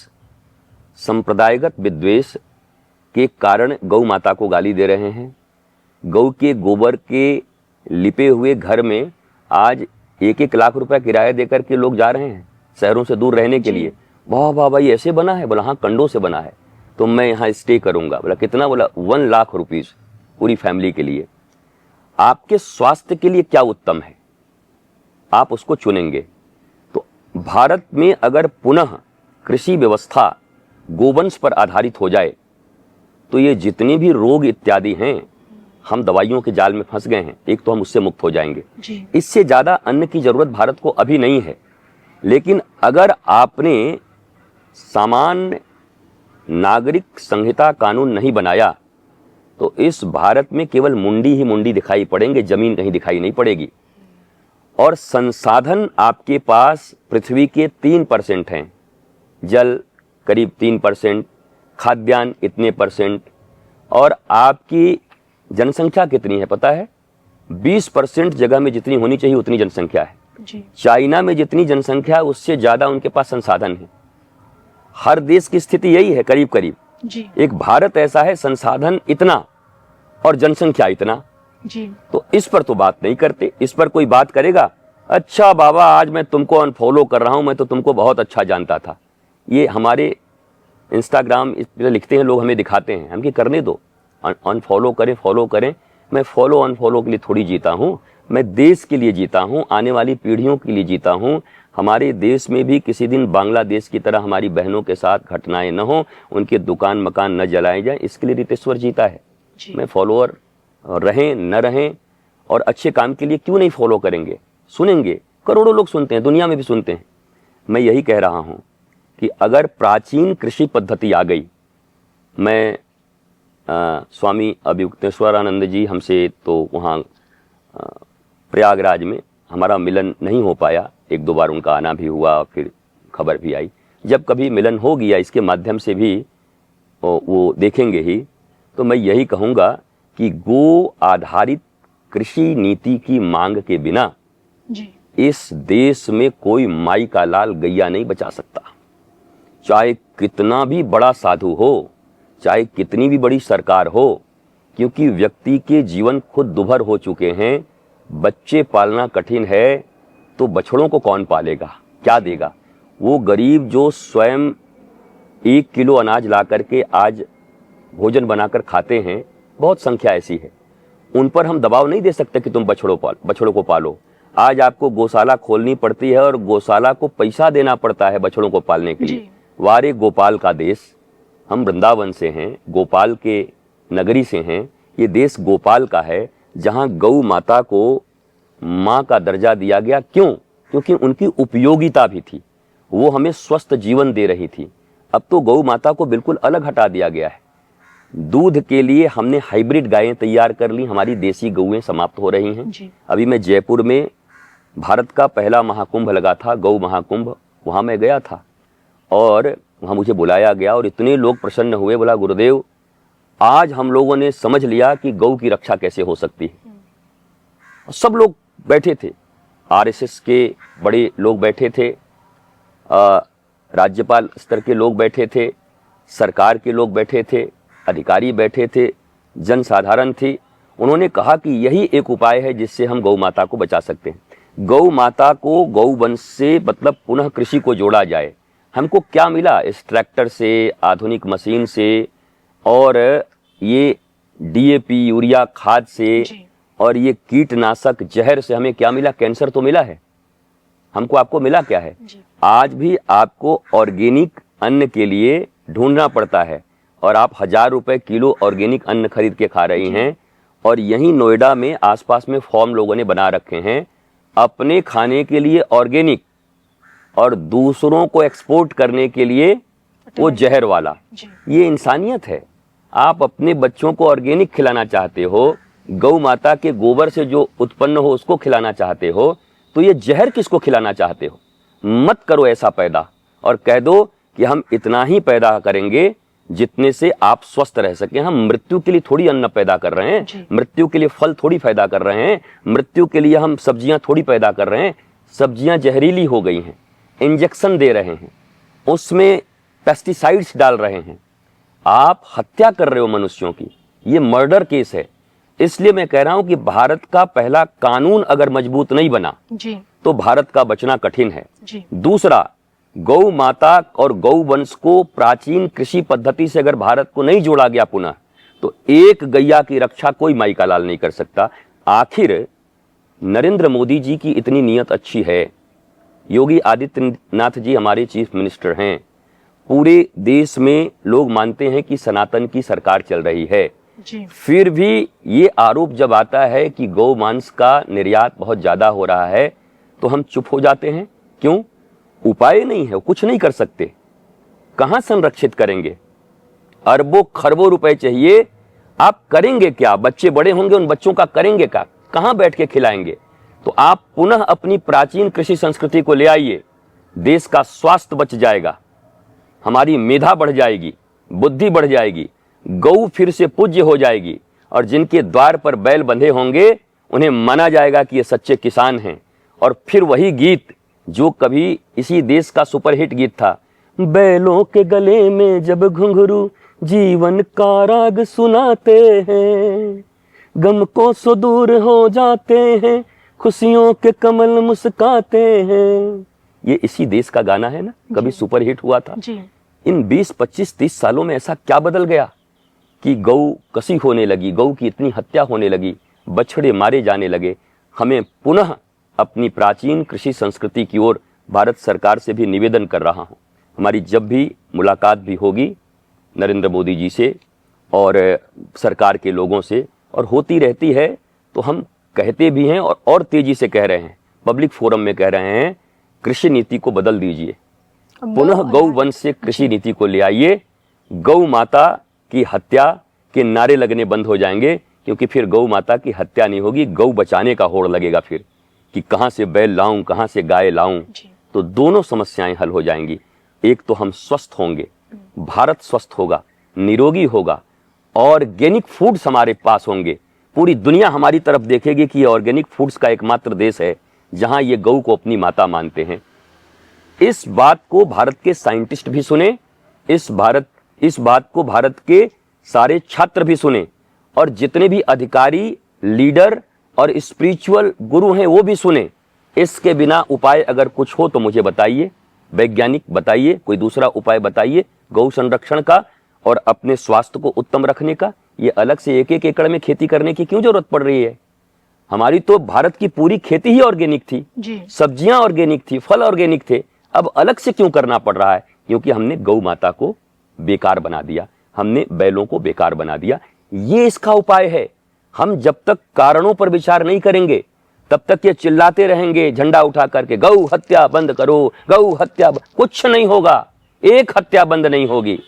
Speaker 1: संप्रदायगत विद्वेष के कारण गौ माता को गाली दे रहे हैं। गौ के गोबर के लिपे हुए घर में आज 1-1 लाख रुपया किराया देकर के लोग जा रहे हैं शहरों से दूर रहने के लिए। वाह वाह भाई, ऐसे बना है? बोला हाँ, कंडों से बना है, तो मैं यहाँ स्टे करूंगा। बोला कितना? बोला 1 लाख रुपीस पूरी फैमिली के लिए। आपके स्वास्थ्य के लिए क्या उत्तम है, आप उसको चुनेंगे। तो भारत में अगर पुनः कृषि व्यवस्था गोवंश पर आधारित हो जाए तो ये जितने भी रोग इत्यादि हैं, हम दवाइयों के जाल में फंस गए हैं, एक तो हम उससे मुक्त हो जाएंगे। इससे ज्यादा अन्न की जरूरत भारत को अभी नहीं है। लेकिन अगर आपने सामान्य नागरिक संहिता कानून नहीं बनाया तो इस भारत में केवल मुंडी ही मुंडी दिखाई पड़ेंगे, जमीन कहीं दिखाई नहीं पड़ेगी। और संसाधन आपके पास पृथ्वी के 3% हैं, जल करीब 3%, खाद्यान्न इतने %, और आपकी जनसंख्या कितनी है पता है? 20% जगह में जितनी होनी चाहिए उतनी जनसंख्या है जी। चाइना में जितनी जनसंख्या है उससे ज्यादा उनके पास संसाधन है। हर देश की स्थिति यही है करीब करीब जी। एक भारत ऐसा है, संसाधन इतना और जनसंख्या इतना जी। तो इस पर तो बात नहीं करते। इस पर कोई बात करेगा, अच्छा बाबा आज मैं तुमको अनफॉलो कर रहा हूं, मैं तो तुमको बहुत अच्छा जानता था। ये हमारे इंस्टाग्राम इस पर लिखते हैं लोग, हमें दिखाते हैं, हम कि करने दो, अनफॉलो करें फॉलो करें। मैं फॉलो अनफॉलो के लिए थोड़ी जीता हूं, मैं देश के लिए जीता हूं, आने वाली पीढ़ियों के लिए जीता हूं। हमारे देश में भी किसी दिन बांग्लादेश की तरह हमारी बहनों के साथ घटनाएं न हो, उनके दुकान मकान न जलाए जाए, इसके लिए रितेश्वर जीता है। मैं फॉलोअर रहें न रहें और अच्छे काम के लिए क्यों नहीं फॉलो करेंगे? सुनेंगे, करोड़ों लोग सुनते हैं, दुनिया में भी सुनते हैं। मैं यही कह रहा हूं कि अगर प्राचीन कृषि पद्धति आ गई, मैं स्वामी अभियुक्तेश्वरानंद जी हमसे तो वहाँ प्रयागराज में हमारा मिलन नहीं हो पाया, 1-2 बार उनका आना भी हुआ, फिर खबर भी आई। जब कभी मिलन हो गया इसके माध्यम से भी वो देखेंगे ही, तो मैं यही कहूँगा कि गो आधारित कृषि नीति की मांग के बिना जी। इस देश में कोई माई का लाल गैया नहीं बचा सकता। चाहे कितना भी बड़ा साधु हो, चाहे कितनी भी बड़ी सरकार हो, क्योंकि व्यक्ति के जीवन खुद दुभर हो चुके हैं। बच्चे पालना कठिन है तो बछड़ों को कौन पालेगा, क्या देगा? वो गरीब जो स्वयं 1 किलो अनाज ला करके आज भोजन बनाकर खाते हैं, बहुत संख्या ऐसी है। उन पर हम दबाव नहीं दे सकते कि तुम बछड़ों को पालो। आज आपको गौशाला खोलनी पड़ती है और गौशाला को पैसा देना पड़ता है बछड़ों को पालने के लिए। वारे गोपाल का देश, हम वृंदावन से हैं, गोपाल के नगरी से हैं। ये देश गोपाल का है, जहां गौ माता को माँ का दर्जा दिया गया। क्यों? क्योंकि उनकी उपयोगिता भी थी, वो हमें स्वस्थ जीवन दे रही थी। अब तो गौ माता को बिल्कुल अलग हटा दिया गया है। दूध के लिए हमने हाइब्रिड गायें तैयार कर ली, हमारी देसी गौएं समाप्त हो रही हैं। अभी मैं जयपुर में भारत का पहला महाकुंभ लगा था, गौ महाकुंभ, वहाँ मैं गया था और वहाँ मुझे बुलाया गया और इतने लोग प्रसन्न हुए। बोला, गुरुदेव आज हम लोगों ने समझ लिया कि गौ की रक्षा कैसे हो सकती है। और सब लोग बैठे थे, आरएसएस के बड़े लोग बैठे थे, राज्यपाल स्तर के लोग बैठे थे, सरकार के लोग बैठे थे, अधिकारी बैठे थे, जनसाधारण थी। उन्होंने कहा कि यही एक उपाय है जिससे हम गौ माता को बचा सकते हैं। गौ माता को गौवंश से मतलब पुनः कृषि को जोड़ा जाए। हमको क्या मिला इस ट्रैक्टर से, आधुनिक मशीन से और ये डीएपी यूरिया खाद से और ये कीटनाशक जहर से हमें क्या मिला? कैंसर तो मिला है हमको। आपको मिला क्या है? आज भी आपको ऑर्गेनिक अन्न के लिए ढूंढना पड़ता है और आप 1000 रुपए किलो ऑर्गेनिक अन्न खरीद के खा रही हैं। और यहीं नोएडा में आसपास में फॉर्म लोगों ने बना रखे हैं अपने खाने के लिए ऑर्गेनिक और दूसरों को एक्सपोर्ट करने के लिए वो जहर वाला। ये इंसानियत है। आप अपने बच्चों को ऑर्गेनिक खिलाना चाहते हो, गौ माता के गोबर से जो उत्पन्न हो उसको खिलाना चाहते हो, तो ये जहर किसको खिलाना चाहते हो? मत करो ऐसा पैदा और कह दो कि हम इतना ही पैदा करेंगे जितने से आप स्वस्थ रह सकें। हम मृत्यु के लिए थोड़ी अन्न पैदा कर रहे हैं, मृत्यु के लिए फल थोड़ी पैदा कर रहे हैं, मृत्यु के लिए हम सब्जियां थोड़ी पैदा कर रहे हैं। सब्जियां जहरीली हो गई हैं, इंजेक्शन दे रहे हैं, उसमें पेस्टिसाइड्स डाल रहे हैं, आप हत्या कर रहे हो मनुष्यों की। ये मर्डर केस है। इसलिए मैं कह रहा हूं कि भारत का पहला कानून अगर मजबूत नहीं बना तो भारत का बचना कठिन है। दूसरा, गौ माता और गौ वंश को प्राचीन कृषि पद्धति से अगर भारत को नहीं जोड़ा गया पुनः, तो एक गैया की रक्षा कोई माई का लाल नहीं कर सकता। आखिर नरेंद्र मोदी जी की इतनी नीयत अच्छी है, योगी आदित्यनाथ जी हमारे चीफ मिनिस्टर हैं, पूरे देश में लोग मानते हैं कि सनातन की सरकार चल रही है, फिर भी ये आरोप जब आता है कि गौ मांस का निर्यात बहुत ज्यादा हो रहा है तो हम चुप हो जाते हैं। क्यों? उपाय नहीं है, कुछ नहीं कर सकते। कहां संरक्षित करेंगे? अरबों खरबों रुपए चाहिए, आप करेंगे क्या? बच्चे बड़े होंगे, उन बच्चों का करेंगे क्या? कहां बैठ के खिलाएंगे? तो आप पुनः अपनी प्राचीन कृषि संस्कृति को ले आइए, देश का स्वास्थ्य बच जाएगा, हमारी मेधा बढ़ जाएगी, बुद्धि बढ़ जाएगी, गौ फिर से पूज्य हो जाएगी और जिनके द्वार पर बैल बंधे होंगे उन्हें माना जाएगा कि ये सच्चे किसान हैं। और फिर वही गीत जो कभी इसी देश का सुपरहिट गीत था, बैलों के गले में जब घुंघरू जीवन का राग सुनाते हैं, गम को सो दूर हो जाते हैं, खुशियों के कमल मुस्काते हैं। ये इसी देश का गाना है ना, कभी सुपरहिट हुआ था। इन 20, 25, 30 सालों में ऐसा क्या बदल गया कि गौ कसी होने लगी, गौ की इतनी हत्या होने लगी, बछड़े मारे जाने लगे। हमें पुनः अपनी प्राचीन कृषि संस्कृति की ओर भारत सरकार से भी निवेदन कर रहा हूं। हमारी जब भी मुलाकात भी होगी नरेंद्र मोदी जी से और सरकार के लोगों से, और होती रहती है, तो हम कहते भी हैं और तेजी से कह रहे हैं, पब्लिक फोरम में कह रहे हैं, कृषि नीति को बदल दीजिए, पुनः गौ वंश से कृषि नीति को ले आइए। गौ माता की हत्या के नारे लगने बंद हो जाएंगे, क्योंकि फिर गौ माता की हत्या नहीं होगी, गौ बचाने का होड़ लगेगा फिर कि कहां से बैल लाऊं, कहां से गाय लाऊं। तो दोनों समस्याएं हल हो जाएंगी। एक तो हम स्वस्थ होंगे, भारत स्वस्थ होगा, निरोगी होगा, ऑर्गेनिक फूड्स हमारे पास होंगे, पूरी दुनिया हमारी तरफ देखेगी कि ये ऑर्गेनिक फूड्स का एकमात्र देश है जहां ये गौ को अपनी माता मानते हैं। इस बात को भारत के साइंटिस्ट भी सुने, इस बात को भारत के सारे छात्र भी सुने, और जितने भी अधिकारी, लीडर और स्पिरिचुअल गुरु हैं वो भी सुने। इसके बिना उपाय अगर कुछ हो तो मुझे बताइए, वैज्ञानिक बताइए, कोई दूसरा उपाय बताइए गौ संरक्षण का और अपने स्वास्थ्य को उत्तम रखने का। ये अलग से 1-1 एकड़ में खेती करने की क्यों जरूरत पड़ रही है? हमारी तो भारत की पूरी खेती ही ऑर्गेनिक थी, सब्जियां ऑर्गेनिक थी, फल ऑर्गेनिक थे, अब अलग से क्यों करना पड़ रहा है? क्योंकि हमने गौ माता को बेकार बना दिया, हमने बैलों को बेकार बना दिया। ये इसका उपाय है। हम जब तक कारणों पर विचार नहीं करेंगे तब तक ये चिल्लाते रहेंगे झंडा उठा करके गौ हत्या बंद करो, गौ हत्या कुछ नहीं होगा, एक हत्या बंद नहीं होगी।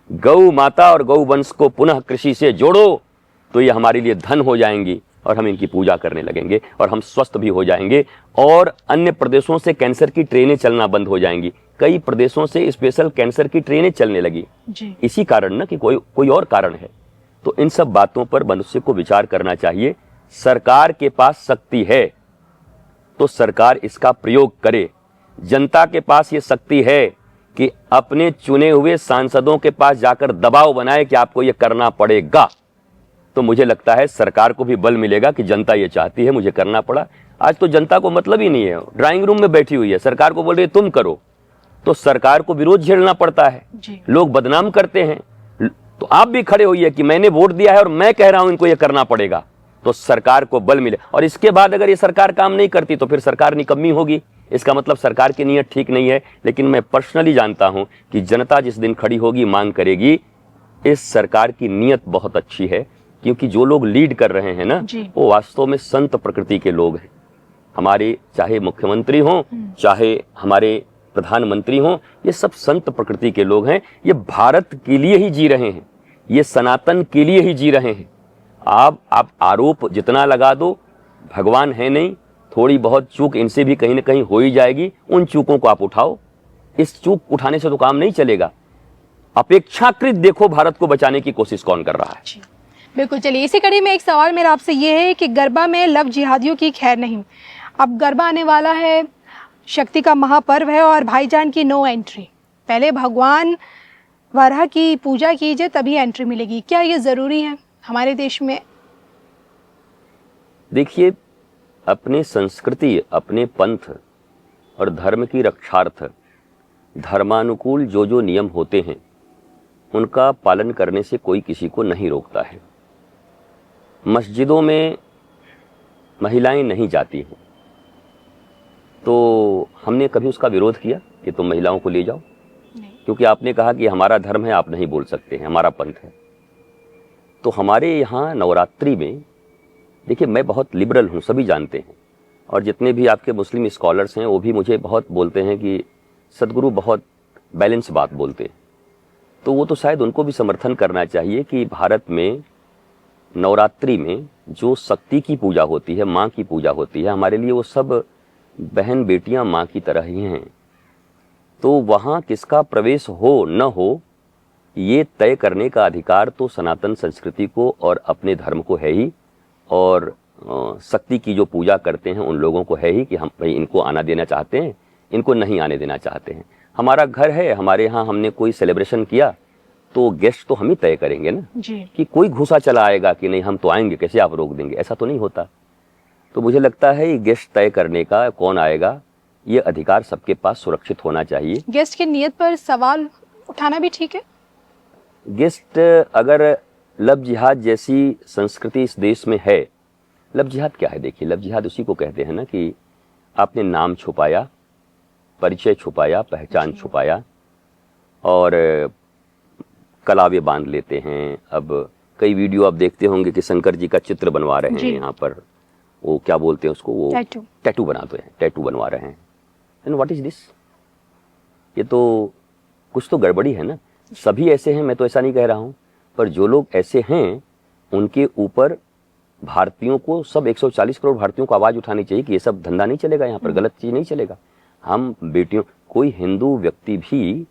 Speaker 1: गौ माता और गौ वंश को पुनः कृषि से जोड़ो तो ये हमारे लिए धन हो जाएंगी और हम इनकी पूजा करने लगेंगे और हम स्वस्थ भी हो जाएंगे। और अन्य प्रदेशों से कैंसर की ट्रेनें चलना बंद हो जाएंगी। कई प्रदेशों से स्पेशल कैंसर की ट्रेनें चलने लगी
Speaker 2: जी।
Speaker 1: इसी कारण ना कि कोई और कारण है। तो इन सब बातों पर मनुष्य को विचार करना चाहिए। सरकार के पास शक्ति है तो सरकार इसका प्रयोग करे। जनता के पास ये शक्ति है कि अपने चुने हुए सांसदों के पास जाकर दबाव बनाए कि आपको ये करना पड़ेगा। तो मुझे लगता है सरकार को भी बल मिलेगा कि जनता ये चाहती है, मुझे करना पड़ा। आज तो जनता को मतलब ही नहीं है, ड्राइंग रूम में बैठी हुई है, सरकार को बोल रही है तुम करो, तो सरकार को विरोध झेलना पड़ता है, लोग बदनाम करते हैं। तो आप भी खड़े होइए कि मैंने वोट दिया है और मैं कह रहा हूं इनको ये करना पड़ेगा, तो सरकार को बल मिले। और इसके बाद अगर ये सरकार काम नहीं करती तो फिर सरकार निकम्मी होगी, इसका मतलब सरकार की नीयत ठीक नहीं है। लेकिन मैं पर्सनली जानता हूं कि जनता जिस दिन खड़ी होगी, मांग करेगी, इस सरकार की नीयत बहुत अच्छी है, क्योंकि जो लोग लीड कर रहे हैं ना वो वास्तव में संत प्रकृति के लोग हैं। हमारे चाहे मुख्यमंत्री हों चाहे हमारे प्रधानमंत्री हों, ये सब संत प्रकृति के लोग हैं। ये भारत के लिए ही जी रहे हैं, ये सनातन के लिए ही जी रहे हैं। आप आरोप जितना लगा दो, भगवान है नहीं, थोड़ी बहुत चूक इनसे भी कहीं ना कहीं हो ही जाएगी। उन चूकों को आप उठाओ, इस चूक उठाने से तो काम नहीं चलेगा। अपेक्षाकृत देखो भारत को बचाने की कोशिश कौन कर रहा है।
Speaker 2: बिल्कुल। चलिए, इसी कड़ी में एक सवाल मेरा आपसे ये है कि गरबा में लव जिहादियों की खैर नहीं। अब गरबा आने वाला है, शक्ति का महापर्व है और भाईजान की नो एंट्री। पहले भगवान वराह की पूजा कीजिए तभी एंट्री मिलेगी। क्या ये ज़रूरी है हमारे देश में?
Speaker 1: देखिए, अपने संस्कृति, अपने पंथ और धर्म की रक्षार्थ धर्मानुकूल जो नियम होते हैं उनका पालन करने से कोई किसी को नहीं रोकता है। मस्जिदों में महिलाएं नहीं जाती हैं तो हमने कभी उसका विरोध किया कि तुम महिलाओं को ले जाओ? क्योंकि आपने कहा कि हमारा धर्म है, आप नहीं बोल सकते हैं, हमारा पंथ है। तो हमारे यहाँ नवरात्रि में, देखिए मैं बहुत लिबरल हूँ, सभी जानते हैं, और जितने भी आपके मुस्लिम स्कॉलर्स हैं वो भी मुझे बहुत बोलते हैं कि सदगुरु बहुत बैलेंस बात बोलते हैं। तो वो तो शायद उनको भी समर्थन करना चाहिए कि भारत में नवरात्रि में जो शक्ति की पूजा होती है, माँ की पूजा होती है, हमारे लिए वो सब बहन बेटियां माँ की तरह ही हैं। तो वहाँ किसका प्रवेश हो न हो ये तय करने का अधिकार तो सनातन संस्कृति को और अपने धर्म को है ही, और शक्ति की जो पूजा करते हैं उन लोगों को है ही कि हम भाई इनको आना देना चाहते हैं, इनको नहीं आने देना चाहते हैं। हमारा घर है, हमारे यहाँ हमने कोई सेलिब्रेशन किया तो गेस्ट तो हम ही तय करेंगे ना जी। कि कोई घुसा चला आएगा कि नहीं हम तो आएंगे, कैसे आप रोक देंगे, ऐसा तो नहीं होता। तो मुझे लगता है ये गेस्ट तय करने का, कौन आएगा, ये अधिकार सबके पास सुरक्षित होना चाहिए।
Speaker 2: गेस्ट की नियत पर सवाल उठाना भी ठीक है।
Speaker 1: गेस्ट अगर लव जिहाद जैसी संस्कृति इस देश में है, लव जिहाद क्या है? देखिए, लव जिहाद उसी को कहते हैं ना कि आपने नाम छुपाया, परिचय छुपाया, पहचान छुपाया और कलावे बांध लेते हैं। अब कई वीडियो आप देखते होंगे कि शंकर जी का चित्र बनवा रहे हैं यहाँ पर, वो क्या बोलते हैं उसको, वो टैटू बनाते हैं, टैटू बनवा रहे हैं। And what is this? ये तो कुछ तो गड़बड़ी है ना। सभी ऐसे हैं, मैं तो ऐसा नहीं कह रहा हूँ, पर जो लोग ऐसे हैं उनके ऊपर भारतीयों को, सब 140 करोड़ भारतीयों को आवाज उठानी चाहिए कि ये सब धंधा नहीं चलेगा, यहाँ पर गलत चीज नहीं चलेगा। हम बेटियों, कोई हिंदू व्यक्ति भी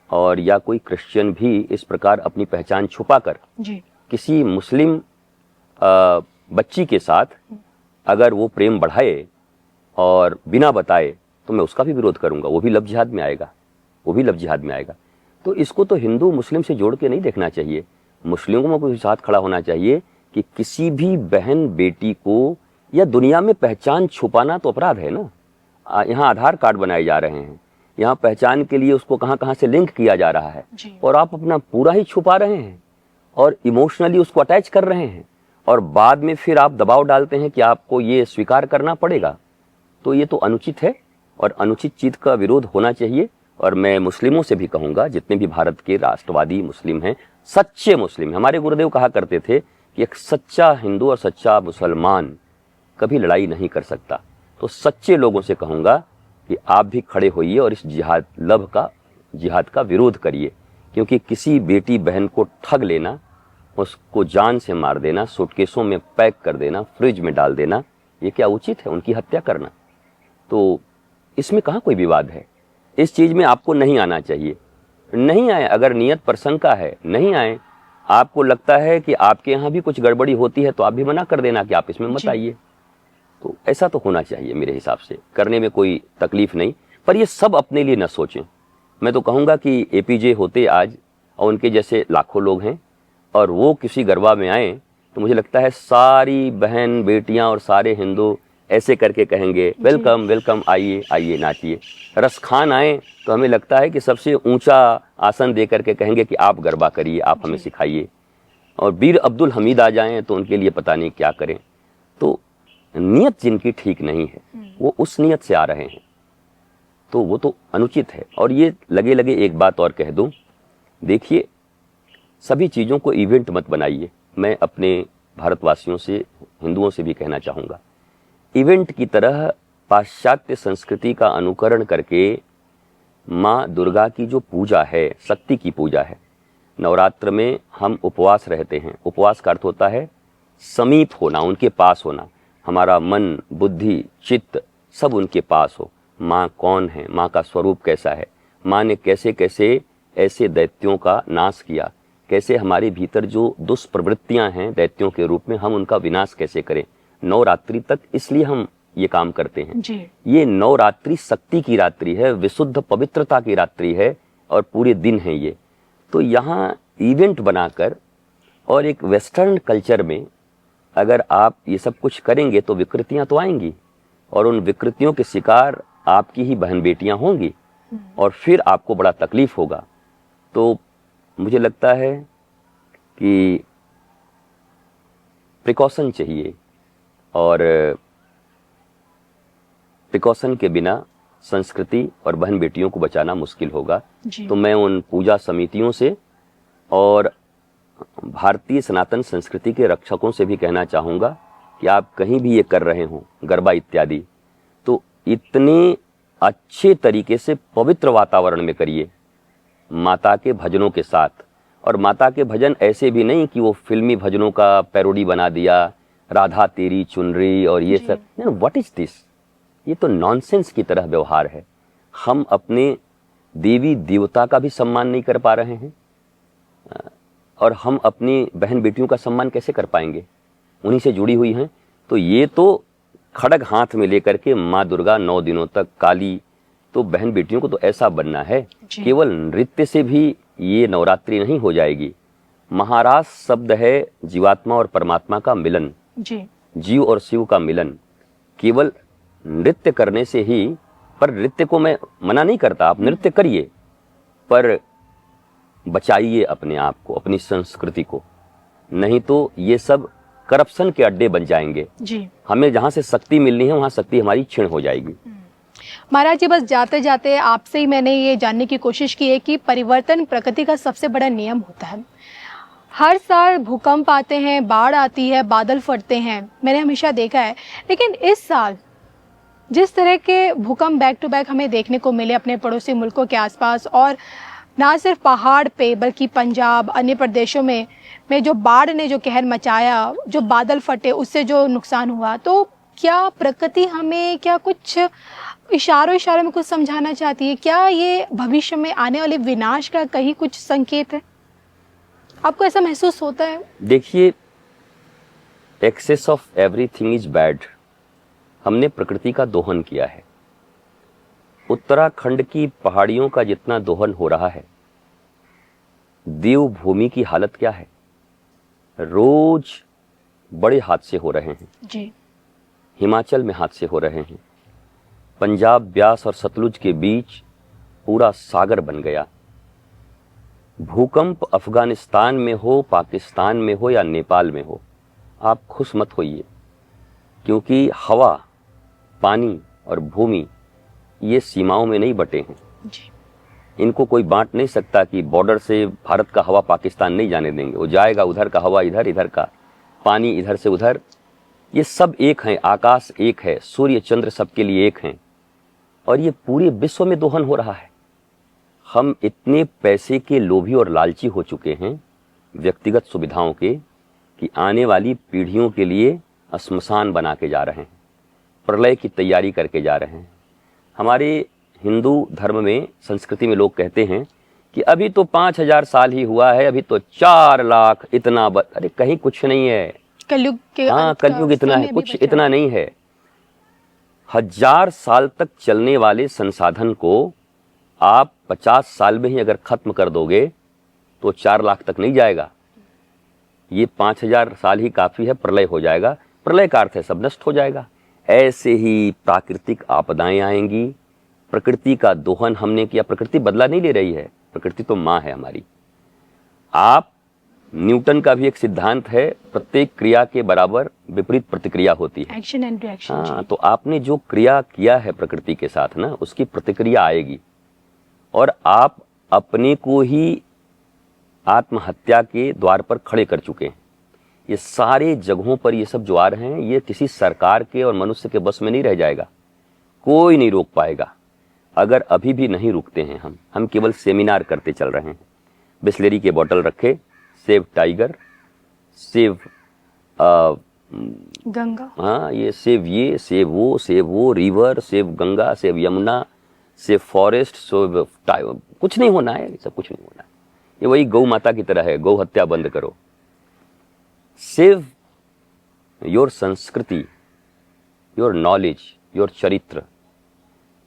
Speaker 1: और या कोई क्रिश्चियन भी इस प्रकार अपनी पहचान छुपाकर किसी मुस्लिम बच्ची के साथ अगर वो प्रेम बढ़ाए और बिना बताए तो मैं उसका भी विरोध करूंगा, वो भी लव जिहाद में आएगा, वो भी लव जिहाद में आएगा। तो इसको तो हिंदू मुस्लिम से जोड़ के नहीं देखना चाहिए, मुस्लिमों को भी साथ खड़ा होना चाहिए कि किसी भी बहन बेटी को, या दुनिया में पहचान छुपाना तो अपराध है ना। यहाँ आधार कार्ड बनाए जा रहे हैं, यहाँ पहचान के लिए उसको कहाँ कहाँ से लिंक किया जा रहा है, और आप अपना पूरा ही छुपा रहे हैं और इमोशनली उसको अटैच कर रहे हैं, और बाद में फिर आप दबाव डालते हैं कि आपको ये स्वीकार करना पड़ेगा। तो ये तो अनुचित है और अनुचित चीज का विरोध होना चाहिए। और मैं मुस्लिमों से भी कहूँगा, जितने भी भारत के राष्ट्रवादी मुस्लिम हैं, सच्चे मुस्लिम, हमारे गुरुदेव कहा करते थे कि एक सच्चा हिंदू और सच्चा मुसलमान कभी लड़ाई नहीं कर सकता। तो सच्चे लोगों से कहूँगा कि आप भी खड़े होइए और इस जिहाद का विरोध करिए, क्योंकि किसी बेटी बहन को ठग लेना, उसको जान से मार देना, सूटकेसों में पैक कर देना, फ्रिज में डाल देना, ये क्या उचित है? उनकी हत्या करना, तो इसमें कहाँ कोई विवाद है? इस चीज़ में आपको नहीं आना चाहिए। नहीं आए, अगर नियत प्रसंग का है, नहीं आए। आपको लगता है कि आपके यहाँ भी कुछ गड़बड़ी होती है तो आप भी मना कर देना कि आप इसमें मत आइए। तो ऐसा तो होना चाहिए मेरे हिसाब से, करने में कोई तकलीफ नहीं। पर ये सब अपने लिए न सोचें। मैं तो कहूँगा कि एपीजे होते आज और उनके जैसे लाखों लोग हैं, और वो किसी गरबा में आए तो मुझे लगता है सारी बहन बेटियां और सारे हिंदू ऐसे करके कहेंगे वेलकम वेलकम, आइए आइए नाचिए। रसखान आए तो हमें लगता है कि सबसे ऊंचा आसन दे करके कहेंगे कि आप गरबा करिए, आप हमें सिखाइए। और बीर अब्दुल हमीद आ जाएं तो उनके लिए पता नहीं क्या करें। तो नियत जिनकी ठीक नहीं है, वो उस नियत से आ रहे हैं, तो वो तो अनुचित है। और ये लगे लगे एक बात और कह दूं, देखिए सभी चीज़ों को इवेंट मत बनाइए। मैं अपने भारतवासियों से, हिंदुओं से भी कहना चाहूँगा, इवेंट की तरह पाश्चात्य संस्कृति का अनुकरण करके माँ दुर्गा की जो पूजा है, शक्ति की पूजा है, नवरात्र में हम उपवास रहते हैं। उपवास का अर्थ होता है समीप होना, उनके पास होना, हमारा मन बुद्धि चित्त सब उनके पास हो। माँ कौन है, माँ का स्वरूप कैसा है, माँ ने कैसे कैसे ऐसे दैत्यों का नाश किया, कैसे हमारे भीतर जो दुष्प्रवृत्तियां हैं दैत्यों के रूप में, हम उनका विनाश कैसे करें। नवरात्रि तक इसलिए हम ये काम करते हैं जी। ये नवरात्रि शक्ति की रात्रि है, विशुद्ध पवित्रता की रात्रि है, और पूरे दिन है ये। तो यहाँ इवेंट बनाकर और एक वेस्टर्न कल्चर में अगर आप ये सब कुछ करेंगे तो विकृतियां तो आएंगी, और उन विकृतियों के शिकार आपकी ही बहन बेटियां होंगी, और फिर आपको बड़ा तकलीफ होगा। तो मुझे लगता है कि प्रिकॉशन चाहिए, और प्रिकॉशन के बिना संस्कृति और बहन बेटियों को बचाना मुश्किल होगा। तो मैं उन पूजा समितियों से और भारतीय सनातन संस्कृति के रक्षकों से भी कहना चाहूँगा कि आप कहीं भी ये कर रहे हों, गरबा इत्यादि, तो इतने अच्छे तरीके से पवित्र वातावरण में करिए, माता के भजनों के साथ। और माता के भजन ऐसे भी नहीं कि वो फिल्मी भजनों का पैरोडी बना दिया, राधा तेरी चुनरी और ये सब। What is this? ये तो नॉनसेंस की तरह व्यवहार है। हम अपने देवी देवता का भी सम्मान नहीं कर पा रहे हैं, और हम अपनी बहन बेटियों का सम्मान कैसे कर पाएंगे? उन्हीं से जुड़ी हुई हैं। तो ये तो खड़ग हाथ में लेकर के माँ दुर्गा 9 दिनों तक काली, तो बहन बेटियों को तो ऐसा बनना है। केवल नृत्य से भी ये नवरात्रि नहीं हो जाएगी। महारास शब्द है जीवात्मा और परमात्मा का मिलन जी। जीव और शिव का मिलन केवल नृत्य करने से ही। पर नृत्य को मैं मना नहीं करता, आप नृत्य करिए, पर बचाइए अपने आप को, अपनी संस्कृति को, नहीं तो ये सब करप्शन के अड्डे बन जाएंगे जी। हमें जहाँ से शक्ति मिलनी है वहाँ शक्ति हमारी क्षीण हो जाएगी।
Speaker 2: महाराज जी, बस जाते जाते आपसे ही मैंने ये जानने की कोशिश की है कि परिवर्तन प्रकृति का सबसे बड़ा नियम होता है। हर साल भूकंप आते हैं, बाढ़ आती है, बादल फटते हैं, मैंने हमेशा देखा है। लेकिन इस साल जिस तरह के भूकंप बैक टू बैक हमें देखने को मिले अपने पड़ोसी मुल्कों के आसपास, और ना सिर्फ पहाड़ पे बल्कि पंजाब अन्य प्रदेशों में जो बाढ़ ने जो कहर मचाया, जो बादल फटे, उससे जो नुकसान हुआ, तो क्या प्रकृति हमें क्या कुछ इशारों में कुछ समझाना चाहती है? क्या ये भविष्य में आने वाले विनाश का कहीं कुछ संकेत है? आपको ऐसा महसूस होता है?
Speaker 1: देखिए, excess of everything is bad. हमने प्रकृति का दोहन किया है। उत्तराखंड की पहाड़ियों का जितना दोहन हो रहा है, देवभूमि की हालत क्या है? रोज बड़े हादसे हो रहे हैं जी। हिमाचल में हादसे हो रहे हैं, पंजाब ब्यास और सतलुज के बीच पूरा सागर बन गया। भूकंप अफगानिस्तान में हो, पाकिस्तान में हो या नेपाल में हो, आप खुश मत होइए, क्योंकि हवा, पानी और भूमि ये सीमाओं में नहीं बटे हैं जी। इनको कोई बांट नहीं सकता कि बॉर्डर से भारत का हवा पाकिस्तान नहीं जाने देंगे, वो जाएगा, उधर का हवा इधर, इधर का पानी इधर से उधर। ये सब एक हैं, आकाश एक है, सूर्य चंद्र सबके लिए एक हैं, और ये पूरे विश्व में दोहन हो रहा है। हम इतने पैसे के लोभी और लालची हो चुके हैं व्यक्तिगत सुविधाओं के, कि आने वाली पीढ़ियों के लिए श्मशान बना के जा रहे हैं, प्रलय की तैयारी करके जा रहे हैं। हमारे हिंदू धर्म में, संस्कृति में लोग कहते हैं कि अभी तो 5000 साल ही हुआ है, अभी तो 4 लाख इतना अरे कहीं कुछ नहीं है।
Speaker 2: कलयुग के
Speaker 1: हाँ, कलयुग इतना है, कुछ इतना नहीं है। 1000 साल तक चलने वाले संसाधन को आप 50 साल में ही अगर खत्म कर दोगे तो 4 लाख तक नहीं जाएगा। ये 5000 साल ही काफी है, प्रलय हो जाएगा। प्रलय का अर्थ है सब नष्ट हो जाएगा। ऐसे ही प्राकृतिक आपदाएं आएंगी, प्रकृति का दोहन हमने किया। प्रकृति बदला नहीं ले रही है, प्रकृति तो माँ है हमारी। आप, न्यूटन का भी एक सिद्धांत है, प्रत्येक क्रिया के बराबर विपरीत प्रतिक्रिया होती है,
Speaker 2: एक्शन एंड रिएक्शन।
Speaker 1: हाँ, तो आपने जो क्रिया किया है प्रकृति के साथ ना, उसकी प्रतिक्रिया आएगी, और आप अपने को ही आत्महत्या के द्वार पर खड़े कर चुके हैं। ये सारे जगहों पर ये सब जो आ रहे हैं, ये किसी सरकार के और मनुष्य के बस में नहीं रह जाएगा, कोई नहीं रोक पाएगा। अगर अभी भी नहीं रुकते हैं हम केवल सेमिनार करते चल रहे हैं। बिस्लेरी के बोतल रखे, सेव टाइगर, सेव
Speaker 2: गंगा,
Speaker 1: हाँ, ये सेव वो river, save Ganga, save Yamuna, save forest, save कुछ नहीं होना है, सब कुछ नहीं होना है। ये वही गौ माता की तरह है, गौ हत्या बंद करो। सेव योर संस्कृति, योर नॉलेज, योर चरित्र।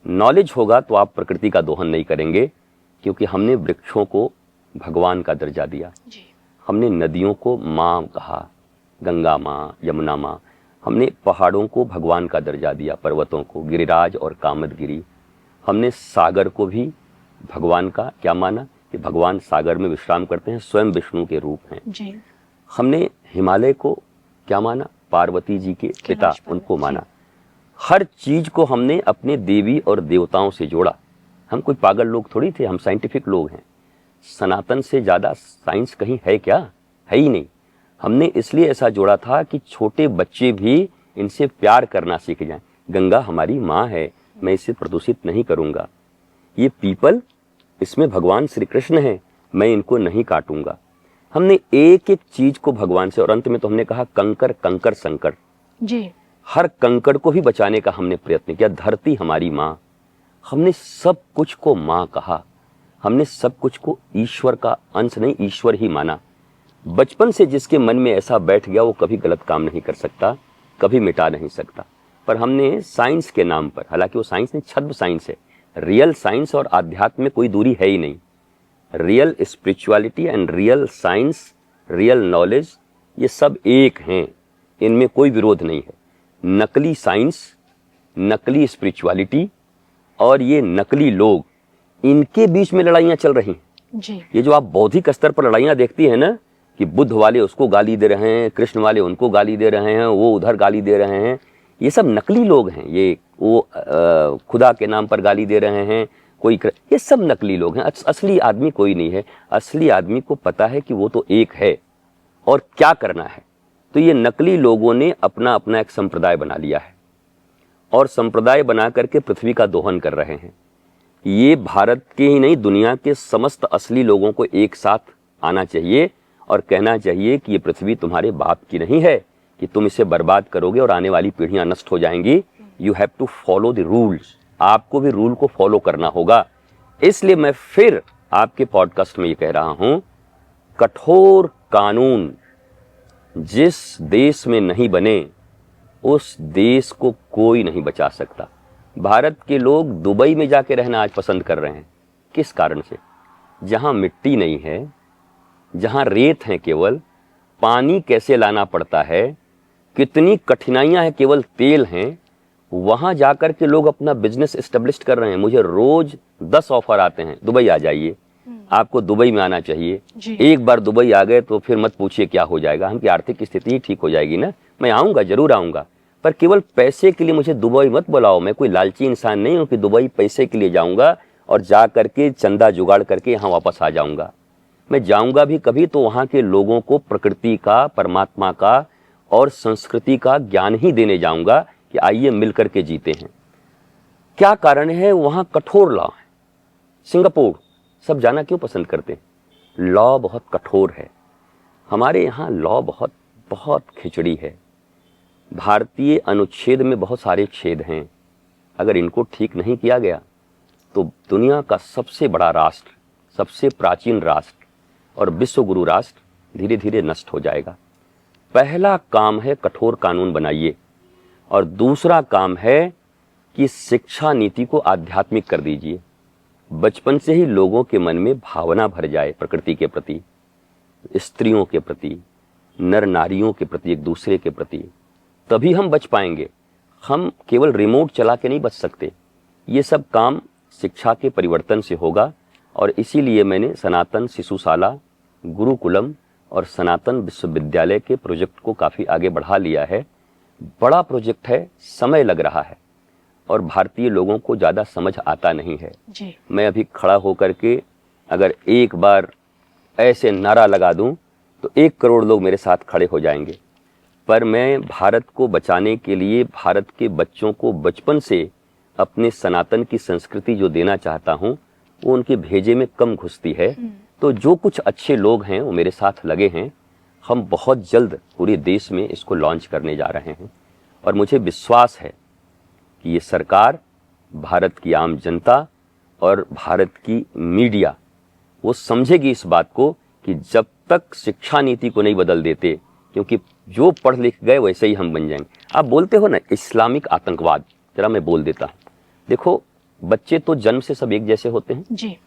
Speaker 1: नॉलेज होगा तो आप प्रकृति का दोहन नहीं करेंगे, क्योंकि हमने वृक्षों को भगवान का दर्जा दिया
Speaker 2: जी।
Speaker 1: हमने नदियों को माँ कहा, गंगा माँ, यमुना माँ। हमने पहाड़ों को भगवान का दर्जा दिया, पर्वतों को गिरिराज और कामदगिरी। हमने सागर को भी भगवान का क्या माना कि भगवान सागर में विश्राम करते हैं, स्वयं विष्णु के रूप हैं
Speaker 2: जी।
Speaker 1: हमने हिमालय को क्या माना, पार्वती जी के पिता, उनको माना। हर चीज को हमने अपने देवी और देवताओं से जोड़ा। हम कोई पागल लोग थोड़ी थे, हम साइंटिफिक लोग हैं। सनातन से ज्यादा साइंस कहीं है क्या? है ही नहीं। हमने इसलिए ऐसा जोड़ा था कि छोटे बच्चे भी इनसे प्यार करना सीख जाएं। गंगा हमारी माँ है, मैं इसे प्रदूषित नहीं करूंगा। ये पीपल, इसमें भगवान श्री कृष्ण है, मैं इनको नहीं काटूंगा। हमने एक एक चीज को भगवान से, और अंत में तो हमने कहा कंकर कंकर संकर
Speaker 2: जी।
Speaker 1: हर कंकड़ को भी बचाने का हमने प्रयत्न किया। धरती हमारी माँ, हमने सब कुछ को माँ कहा। हमने सब कुछ को ईश्वर का अंश नहीं, ईश्वर ही माना। बचपन से जिसके मन में ऐसा बैठ गया, वो कभी गलत काम नहीं कर सकता, कभी मिटा नहीं सकता। पर हमने साइंस के नाम पर, हालांकि वो साइंस नहीं, छद्म साइंस है। रियल साइंस और आध्यात्म में कोई दूरी है ही नहीं। Real spirituality and real science, real knowledge, ये सब एक हैं, इनमें कोई विरोध नहीं है। नकली साइंस, नकली स्पिरिचुअलिटी और ये नकली लोग, इनके बीच में लड़ाइयां चल रही हैं
Speaker 2: जी।
Speaker 1: ये जो आप बौद्धिक स्तर पर लड़ाइयां देखती हैं ना, कि बुद्ध वाले उसको गाली दे रहे हैं, कृष्ण वाले उनको गाली दे रहे हैं, वो उधर गाली दे रहे हैं, ये सब नकली लोग हैं। ये वो खुदा के नाम पर गाली दे रहे हैं, कोई ये सब नकली लोग हैं। असली आदमी कोई नहीं है। असली आदमी को पता है कि वो तो एक है और क्या करना है। तो ये नकली लोगों ने अपना अपना एक संप्रदाय बना लिया है, और संप्रदाय बना करके पृथ्वी का दोहन कर रहे हैं। ये भारत के ही नहीं, दुनिया के समस्त असली लोगों को एक साथ आना चाहिए और कहना चाहिए कि ये पृथ्वी तुम्हारे बाप की नहीं है, कि तुम इसे बर्बाद करोगे और आने वाली पीढ़ियां नष्ट हो जाएंगी। You have to follow the rules. आपको भी रूल को फॉलो करना होगा। इसलिए मैं फिर आपके पॉडकास्ट में ये कह रहा हूं, कठोर कानून जिस देश में नहीं बने, उस देश को कोई नहीं बचा सकता। भारत के लोग दुबई में जाके रहना आज पसंद कर रहे हैं। किस कारण से? जहां मिट्टी नहीं है, जहां रेत है, केवल पानी कैसे लाना पड़ता है, कितनी कठिनाइयां हैं, केवल तेल हैं, वहां जाकर के लोग अपना बिजनेस एस्टेब्लिश कर रहे हैं। मुझे रोज 10 ऑफर आते हैं, दुबई आ जाइए, आपको दुबई में आना चाहिए। एक बार दुबई आ गए तो फिर मत पूछिए क्या हो जाएगा, हमकी आर्थिक स्थिति ही ठीक हो जाएगी ना। मैं आऊंगा, जरूर आऊंगा, पर केवल पैसे के लिए मुझे दुबई मत बुलाओ। मैं कोई लालची इंसान नहीं हूं कि दुबई पैसे के लिए जाऊंगा और जा करके चंदा जुगाड़ करके यहाँ वापस आ जाऊंगा। मैं जाऊंगा भी कभी तो वहाँ के लोगों को प्रकृति का, परमात्मा का और संस्कृति का ज्ञान ही देने जाऊंगा कि आइए मिल करके जीते हैं। क्या कारण है? वहाँ कठोर लॉ है। सिंगापुर सब जाना क्यों पसंद करते हैं? लॉ बहुत कठोर है। हमारे यहाँ लॉ बहुत बहुत खिचड़ी है। भारतीय अनुच्छेद में बहुत सारे छेद हैं। अगर इनको ठीक नहीं किया गया तो दुनिया का सबसे बड़ा राष्ट्र, सबसे प्राचीन राष्ट्र और विश्व गुरु राष्ट्र धीरे धीरे नष्ट हो जाएगा। पहला काम है कठोर कानून बनाइए और दूसरा काम है कि शिक्षा नीति को आध्यात्मिक कर दीजिए। बचपन से ही लोगों के मन में भावना भर जाए प्रकृति के प्रति, स्त्रियों के प्रति, नर नारियों के प्रति, एक दूसरे के प्रति, तभी हम बच पाएंगे। हम केवल रिमोट चला के नहीं बच सकते। ये सब काम शिक्षा के परिवर्तन से होगा और इसीलिए मैंने सनातन शिशुशाला, गुरुकुलम और सनातन विश्वविद्यालय के प्रोजेक्ट को काफ़ी आगे बढ़ा लिया है। बड़ा प्रोजेक्ट है, समय लग रहा है और भारतीय लोगों को ज़्यादा समझ आता नहीं है जी। मैं अभी खड़ा होकर के अगर एक बार ऐसे नारा लगा दूं तो 1 करोड़ लोग मेरे साथ खड़े हो जाएंगे। पर मैं भारत को बचाने के लिए भारत के बच्चों को बचपन से अपने सनातन की संस्कृति जो देना चाहता हूं वो उनके भेजे में कम घुसती है। तो जो कुछ अच्छे लोग हैं वो मेरे साथ लगे हैं। हम बहुत जल्द पूरे देश में इसको लॉन्च करने जा रहे हैं और मुझे विश्वास है कि ये सरकार, भारत की आम जनता और भारत की मीडिया वो समझेगी इस बात को कि जब तक शिक्षा नीति को नहीं बदल देते, क्योंकि जो पढ़ लिख गए वैसे ही हम बन जाएंगे। आप बोलते हो ना इस्लामिक आतंकवाद, जरा मैं बोल देता हूँ। देखो बच्चे तो जन्म से सब एक जैसे होते हैं जी,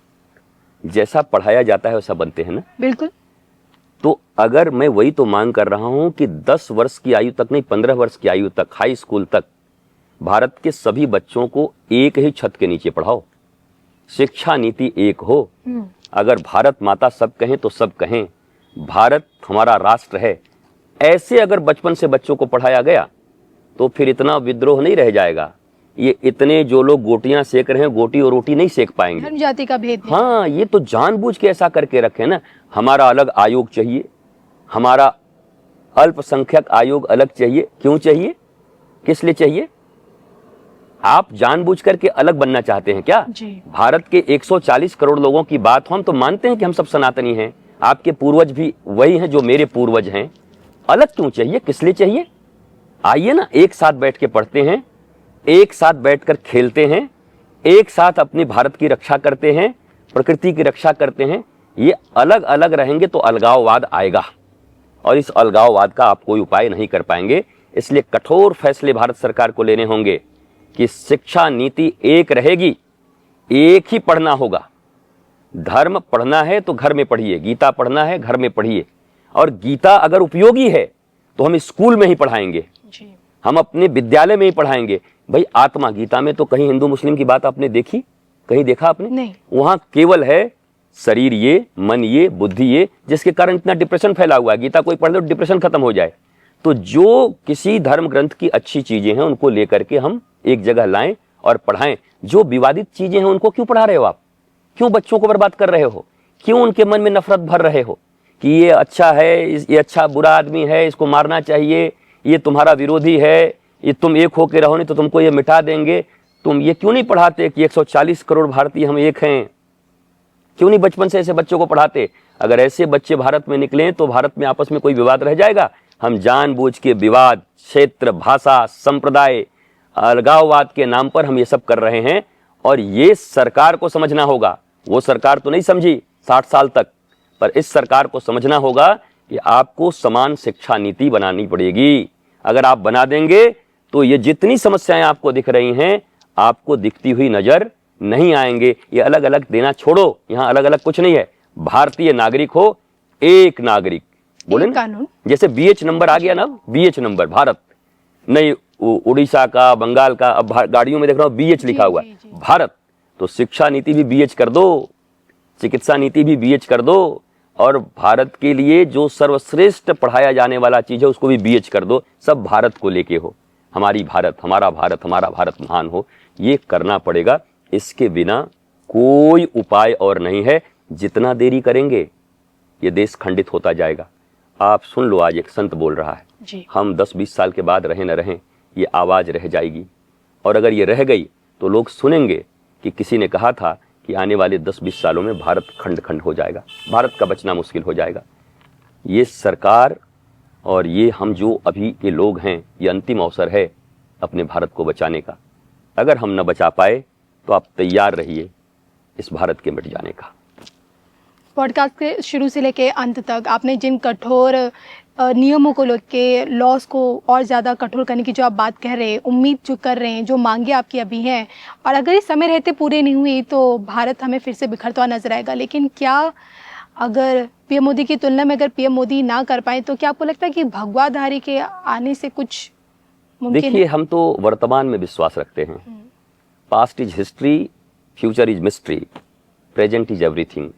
Speaker 1: जैसा पढ़ाया जाता है वैसा बनते हैं ना। बिल्कुल। तो अगर मैं वही तो मांग कर रहा हूं कि 10 वर्ष की आयु तक नहीं, 15 वर्ष की आयु तक, हाई स्कूल तक भारत के सभी बच्चों को एक ही छत के नीचे पढ़ाओ, शिक्षा नीति एक हो। अगर भारत माता सब कहें तो सब कहें, भारत हमारा राष्ट्र है, ऐसे अगर बचपन से बच्चों को पढ़ाया गया तो फिर इतना विद्रोह नहीं रह जाएगा। ये इतने जो लोग गोटियां सेक रहे हैं, गोटी और रोटी नहीं सेक पाएंगे। धर्म जाति का भेद। हाँ, ये तो जानबूझ के ऐसा करके रखे ना। हमारा अलग आयोग चाहिए, हमारा अल्पसंख्यक आयोग अलग चाहिए। क्यों चाहिए? किस लिए चाहिए? आप जानबूझ करके अलग बनना चाहते हैं क्या? भारत के 140 करोड़ लोगों की बात हो, हम तो मानते हैं कि हम सब सनातनी हैं, आपके पूर्वज भी वही हैं जो मेरे पूर्वज हैं। अलग क्यों चाहिए? किस लिए चाहिए? आइए ना, एक साथ बैठ के पढ़ते हैं, एक साथ बैठकर खेलते हैं, एक साथ अपने भारत की रक्षा करते हैं, प्रकृति की रक्षा करते हैं। ये अलग अलग रहेंगे तो अलगाववाद आएगा और इस अलगाववाद का आप कोई उपाय नहीं कर पाएंगे। इसलिए कठोर फैसले भारत सरकार को लेने होंगे कि शिक्षा नीति एक रहेगी, एक ही पढ़ना होगा। धर्म पढ़ना है तो घर में पढ़िए, गीता पढ़ना है घर में पढ़िए, और गीता अगर उपयोगी है तो हम स्कूल में ही पढ़ाएंगे, हम अपने विद्यालय में ही पढ़ाएंगे। भाई आत्मा, गीता में तो कहीं हिंदू मुस्लिम की बात आपने देखी? कहीं देखा आपने? नहीं। वहां केवल है शरीर ये, मन ये, बुद्धि ये, जिसके कारण इतना डिप्रेशन फैला हुआ है। गीता कोई पढ़ ले तो डिप्रेशन खत्म हो जाए। तो जो किसी धर्म ग्रंथ की अच्छी चीजें हैं उनको लेकर के हम एक जगह लाएं और पढ़ाएं। जो विवादित चीजें हैं उनको क्यों पढ़ा रहे हो आप? क्यों बच्चों को बर्बाद कर रहे हो? क्यों उनके मन में नफरत भर रहे हो कि ये अच्छा है, ये अच्छा बुरा आदमी है, इसको मारना चाहिए, ये तुम्हारा विरोधी है, ये तुम एक होके रहो नहीं तो तुमको ये मिटा देंगे। तुम ये क्यों नहीं पढ़ाते कि 140 करोड़ भारतीय हम एक हैं? क्यों नहीं बचपन से ऐसे बच्चों को पढ़ाते? अगर ऐसे बच्चे भारत में निकले तो भारत में आपस में कोई विवाद रह जाएगा? हम जानबूझ के विवाद, क्षेत्र, भाषा, संप्रदाय, अलगाववाद के नाम पर हम ये सब कर रहे हैं और ये सरकार को समझना होगा। वो सरकार तो नहीं समझी 60 साल तक, पर इस सरकार को समझना होगा कि आपको समान शिक्षा नीति बनानी पड़ेगी। अगर आप बना देंगे तो ये जितनी समस्याएं आपको दिख रही हैं आपको दिखती हुई नजर नहीं आएंगे। ये अलग अलग देना छोड़ो, यहाँ अलग अलग कुछ नहीं है। भारतीय नागरिक हो, एक नागरिक बोले ना, जैसे बीएच नंबर आ गया ना, बीएच नंबर भारत नहीं, उड़ीसा का, बंगाल का, अब गाड़ियों में देख रहा हूँ बीएच लिखा हुआ है भारत। तो शिक्षा नीति भी बीएच कर दो, चिकित्सा नीति भी बीएच कर दो, और भारत के लिए जो सर्वश्रेष्ठ पढ़ाया जाने वाला चीज है उसको भी बीएच कर दो। सब भारत को लेके हो, हमारी भारत, हमारा भारत, हमारा भारत महान हो। ये करना पड़ेगा। इसके बिना कोई उपाय और नहीं है। जितना देरी करेंगे ये देश खंडित होता जाएगा। आप सुन लो, आज एक संत बोल रहा है
Speaker 2: जी।
Speaker 1: हम 10-20 साल के बाद रहें न रहें, ये आवाज़ रह जाएगी। और अगर ये रह गई तो लोग सुनेंगे कि किसी ने कहा था कि आने वाले 10-20 सालों में भारत खंड खंड हो जाएगा, भारत का बचना मुश्किल हो जाएगा। ये सरकार और ये हम जो अभी के लोग हैं, ये अंतिम अवसर है अपने भारत को बचाने का। अगर हम न बचा पाए तो आप तैयार रहिए इस भारत के मिट जाने का।
Speaker 2: पॉडकास्ट के शुरू से लेके अंत तक आपने जिन कठोर नियमों को लेके, लॉस को और ज़्यादा कठोर करने की जो आप बात कह रहे हैं, उम्मीद जो कर रहे हैं, जो मांगे आपकी अभी हैं, और अगर इस समय रहते पूरे नहीं हुई तो भारत हमें फिर से बिखरता हुआ नजर आएगा। लेकिन क्या अगर पीएम मोदी की तुलना में अगर पीएम मोदी ना कर पाए तो क्या आपको लगता है कि भगवाधारी के आने से कुछ मुमकिन है?
Speaker 1: देखिए, हम तो वर्तमान में विश्वास रखते हैं। Past is history, future is mystery, present is everything.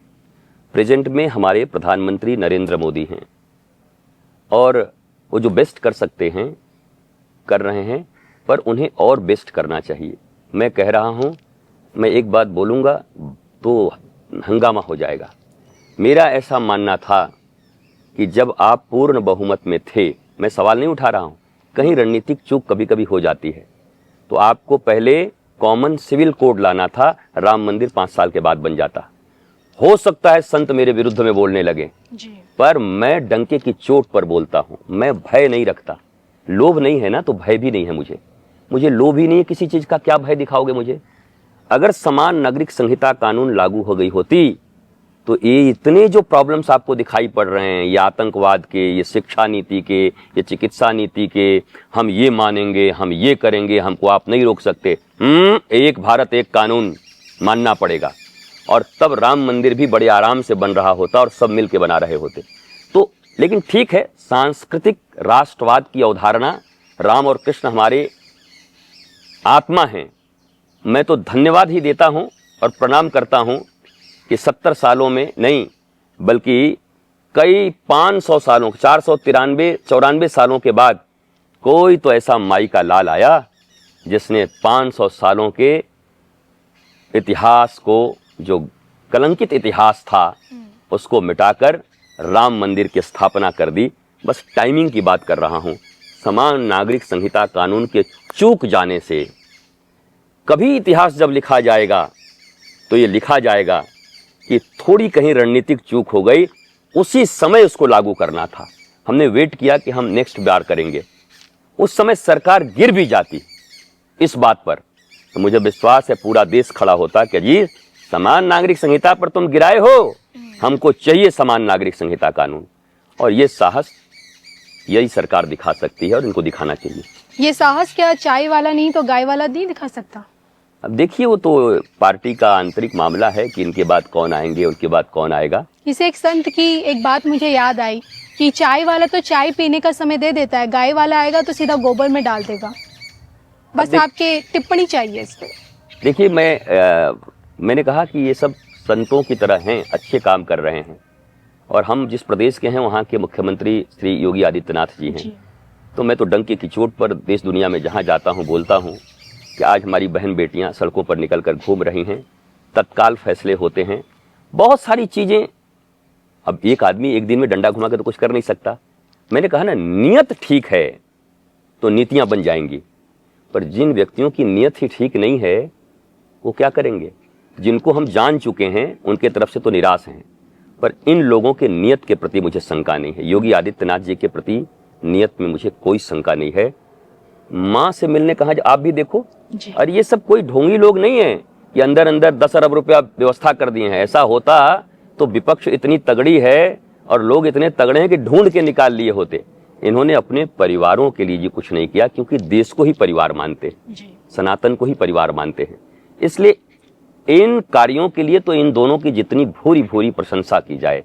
Speaker 1: Present में हमारे प्रधानमंत्री नरेंद्र मोदी हैं और वो जो बेस्ट कर सकते हैं कर रहे हैं, पर उन्हें और बेस्ट करना चाहिए। मैं कह रहा हूं, मैं एक बात बोलूंगा तो हंगामा हो जाएगा। मेरा ऐसा मानना था कि जब आप पूर्ण बहुमत में थे, मैं सवाल नहीं उठा रहा हूं, कहीं रणनीतिक चूक कभी कभी हो जाती है, तो आपको पहले कॉमन सिविल कोड लाना था, राम मंदिर 5 साल के बाद बन जाता। हो सकता है संत मेरे विरुद्ध में बोलने लगे
Speaker 2: जी।
Speaker 1: पर मैं डंके की चोट पर बोलता हूं। मैं भय नहीं रखता। लोभ नहीं है ना तो भय भी नहीं है मुझे लोभ ही नहीं है किसी चीज का। क्या भय दिखाओगे मुझे? अगर समान नागरिक संहिता कानून लागू हो गई होती तो ये इतने जो प्रॉब्लम्स आपको दिखाई पड़ रहे हैं, ये आतंकवाद के, ये शिक्षा नीति के, ये चिकित्सा नीति के, हम ये मानेंगे, हम ये करेंगे, हमको आप नहीं रोक सकते। एक भारत एक कानून मानना पड़ेगा। और तब राम मंदिर भी बड़े आराम से बन रहा होता और सब मिलके बना रहे होते। तो लेकिन ठीक है, सांस्कृतिक राष्ट्रवाद की अवधारणा, राम और कृष्ण हमारे आत्मा हैं। मैं तो धन्यवाद ही देता हूं और प्रणाम करता हूं कि 70 सालों में नहीं बल्कि कई 500 सालों, 493-94 सालों के बाद कोई तो ऐसा माई का लाल आया जिसने 500 सालों के इतिहास को, जो कलंकित इतिहास था, उसको मिटाकर राम मंदिर की स्थापना कर दी। बस टाइमिंग की बात कर रहा हूं। समान नागरिक संहिता कानून के चूक जाने से कभी इतिहास जब लिखा जाएगा तो ये लिखा जाएगा कि थोड़ी कहीं रणनीतिक चूक हो गई, उसी समय उसको लागू करना था। हमने वेट किया कि हम नेक्स्ट बार करेंगे, उस समय सरकार गिर भी जाती इस बात पर, तो मुझे विश्वास है पूरा देश खड़ा होता कि जी समान नागरिक संहिता पर तुम गिराए हो, हमको चाहिए समान नागरिक संहिता कानून। और ये साहस यही सरकार दिखा सकती है और इनको दिखाना चाहिए।
Speaker 2: ये साहस क्या चाय वाला नहीं तो गाय वाला नहीं दिखा सकता?
Speaker 1: अब देखिए, वो तो पार्टी का आंतरिक मामला है कि इनके बाद कौन आएंगे, उनके बाद कौन आएगा।
Speaker 2: इसे एक संत की एक बात मुझे याद आई कि चाय वाला तो चाय पीने का समय दे देता है, गाय वाला आएगा तो सीधा गोबर में डाल देगा। बस आपके टिप्पणी चाहिए इस पे।
Speaker 1: देखिए, मैंने कहा कि ये सब संतों की तरह हैं, अच्छे काम कर रहे हैं। और हम जिस प्रदेश के हैं वहाँ के मुख्यमंत्री श्री योगी आदित्यनाथ जी हैं। तो मैं तो डंके की चोट पर देश दुनिया में जहाँ जाता हूँ बोलता हूँ कि आज हमारी बहन बेटियाँ सड़कों पर निकल कर घूम रही हैं, तत्काल फैसले होते हैं, बहुत सारी चीज़ें। अब एक आदमी एक दिन में डंडा घुमा के तो कुछ कर नहीं सकता। मैंने कहा ना, नियत ठीक है तो नीतियाँ बन जाएंगी, पर जिन व्यक्तियों की नियत ही ठीक नहीं है वो क्या करेंगे? जिनको हम जान चुके हैं उनके तरफ से तो निराश हैं, पर इन लोगों के नियत के प्रति मुझे शंका नहीं है। योगी आदित्यनाथ जी के प्रति नियत में मुझे कोई शंका नहीं है। माँ से मिलने कहा, आप भी देखो, और ये सब कोई ढोंगी लोग नहीं है कि अंदर अंदर 10 अरब रुपया व्यवस्था कर दिए हैं। ऐसा होता तो विपक्ष इतनी तगड़ी है और लोग इतने तगड़े हैं कि ढूंढ के निकाल लिए होते। इन्होंने अपने परिवारों के लिए जी कुछ नहीं किया, क्योंकि देश को ही परिवार मानते, सनातन को ही परिवार मानते हैं। इसलिए इन कार्यों के लिए तो इन दोनों की जितनी भूरी भूरी प्रशंसा की जाए,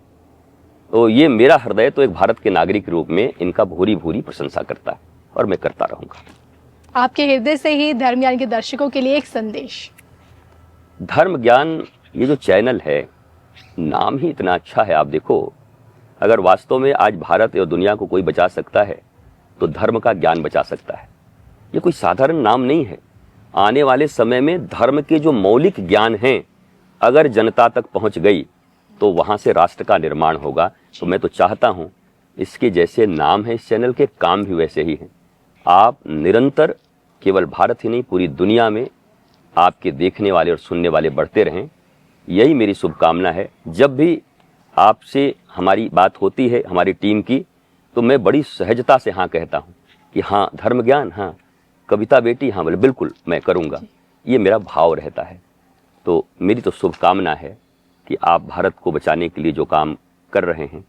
Speaker 1: तो ये मेरा हृदय तो एक भारत के नागरिक रूप में इनका भूरी भूरी प्रशंसा करता है और मैं करता रहूंगा।
Speaker 2: आपके हृदय से ही धर्म ज्ञान के दर्शकों के लिए एक संदेश।
Speaker 1: धर्म ज्ञान, ये जो चैनल है, नाम ही इतना अच्छा है। आप देखो, अगर वास्तव में आज भारत और दुनिया को कोई बचा सकता है तो धर्म का ज्ञान बचा सकता है। ये कोई साधारण नाम नहीं है। आने वाले समय में धर्म के जो मौलिक ज्ञान हैं अगर जनता तक पहुंच गई तो वहां से राष्ट्र का निर्माण होगा। तो मैं तो चाहता हूं, इसके जैसे नाम है इस चैनल के, काम भी वैसे ही हैं। आप निरंतर केवल भारत ही नहीं पूरी दुनिया में आपके देखने वाले और सुनने वाले बढ़ते रहें, यही मेरी शुभकामना है। जब भी आपसे हमारी बात होती है हमारी टीम की, तो मैं बड़ी सहजता से हाँ कहता हूँ कि हाँ धर्म ज्ञान, हाँ कविता बेटी, हाँ बोले बिल्कुल मैं करूँगा, ये मेरा भाव रहता है। तो मेरी तो शुभकामना है कि आप भारत को बचाने के लिए जो काम कर रहे हैं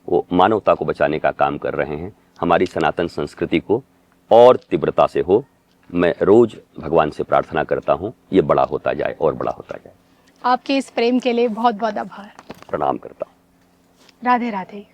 Speaker 1: वो मानवता को बचाने का काम कर रहे हैं, हमारी सनातन संस्कृति को और तीव्रता से हो। मैं रोज भगवान से प्रार्थना करता हूँ ये बड़ा होता जाए और बड़ा होता जाए।
Speaker 2: आपके इस प्रेम के लिए बहुत बहुत आभार।
Speaker 1: प्रणाम करता हूँ।
Speaker 2: राधे राधे।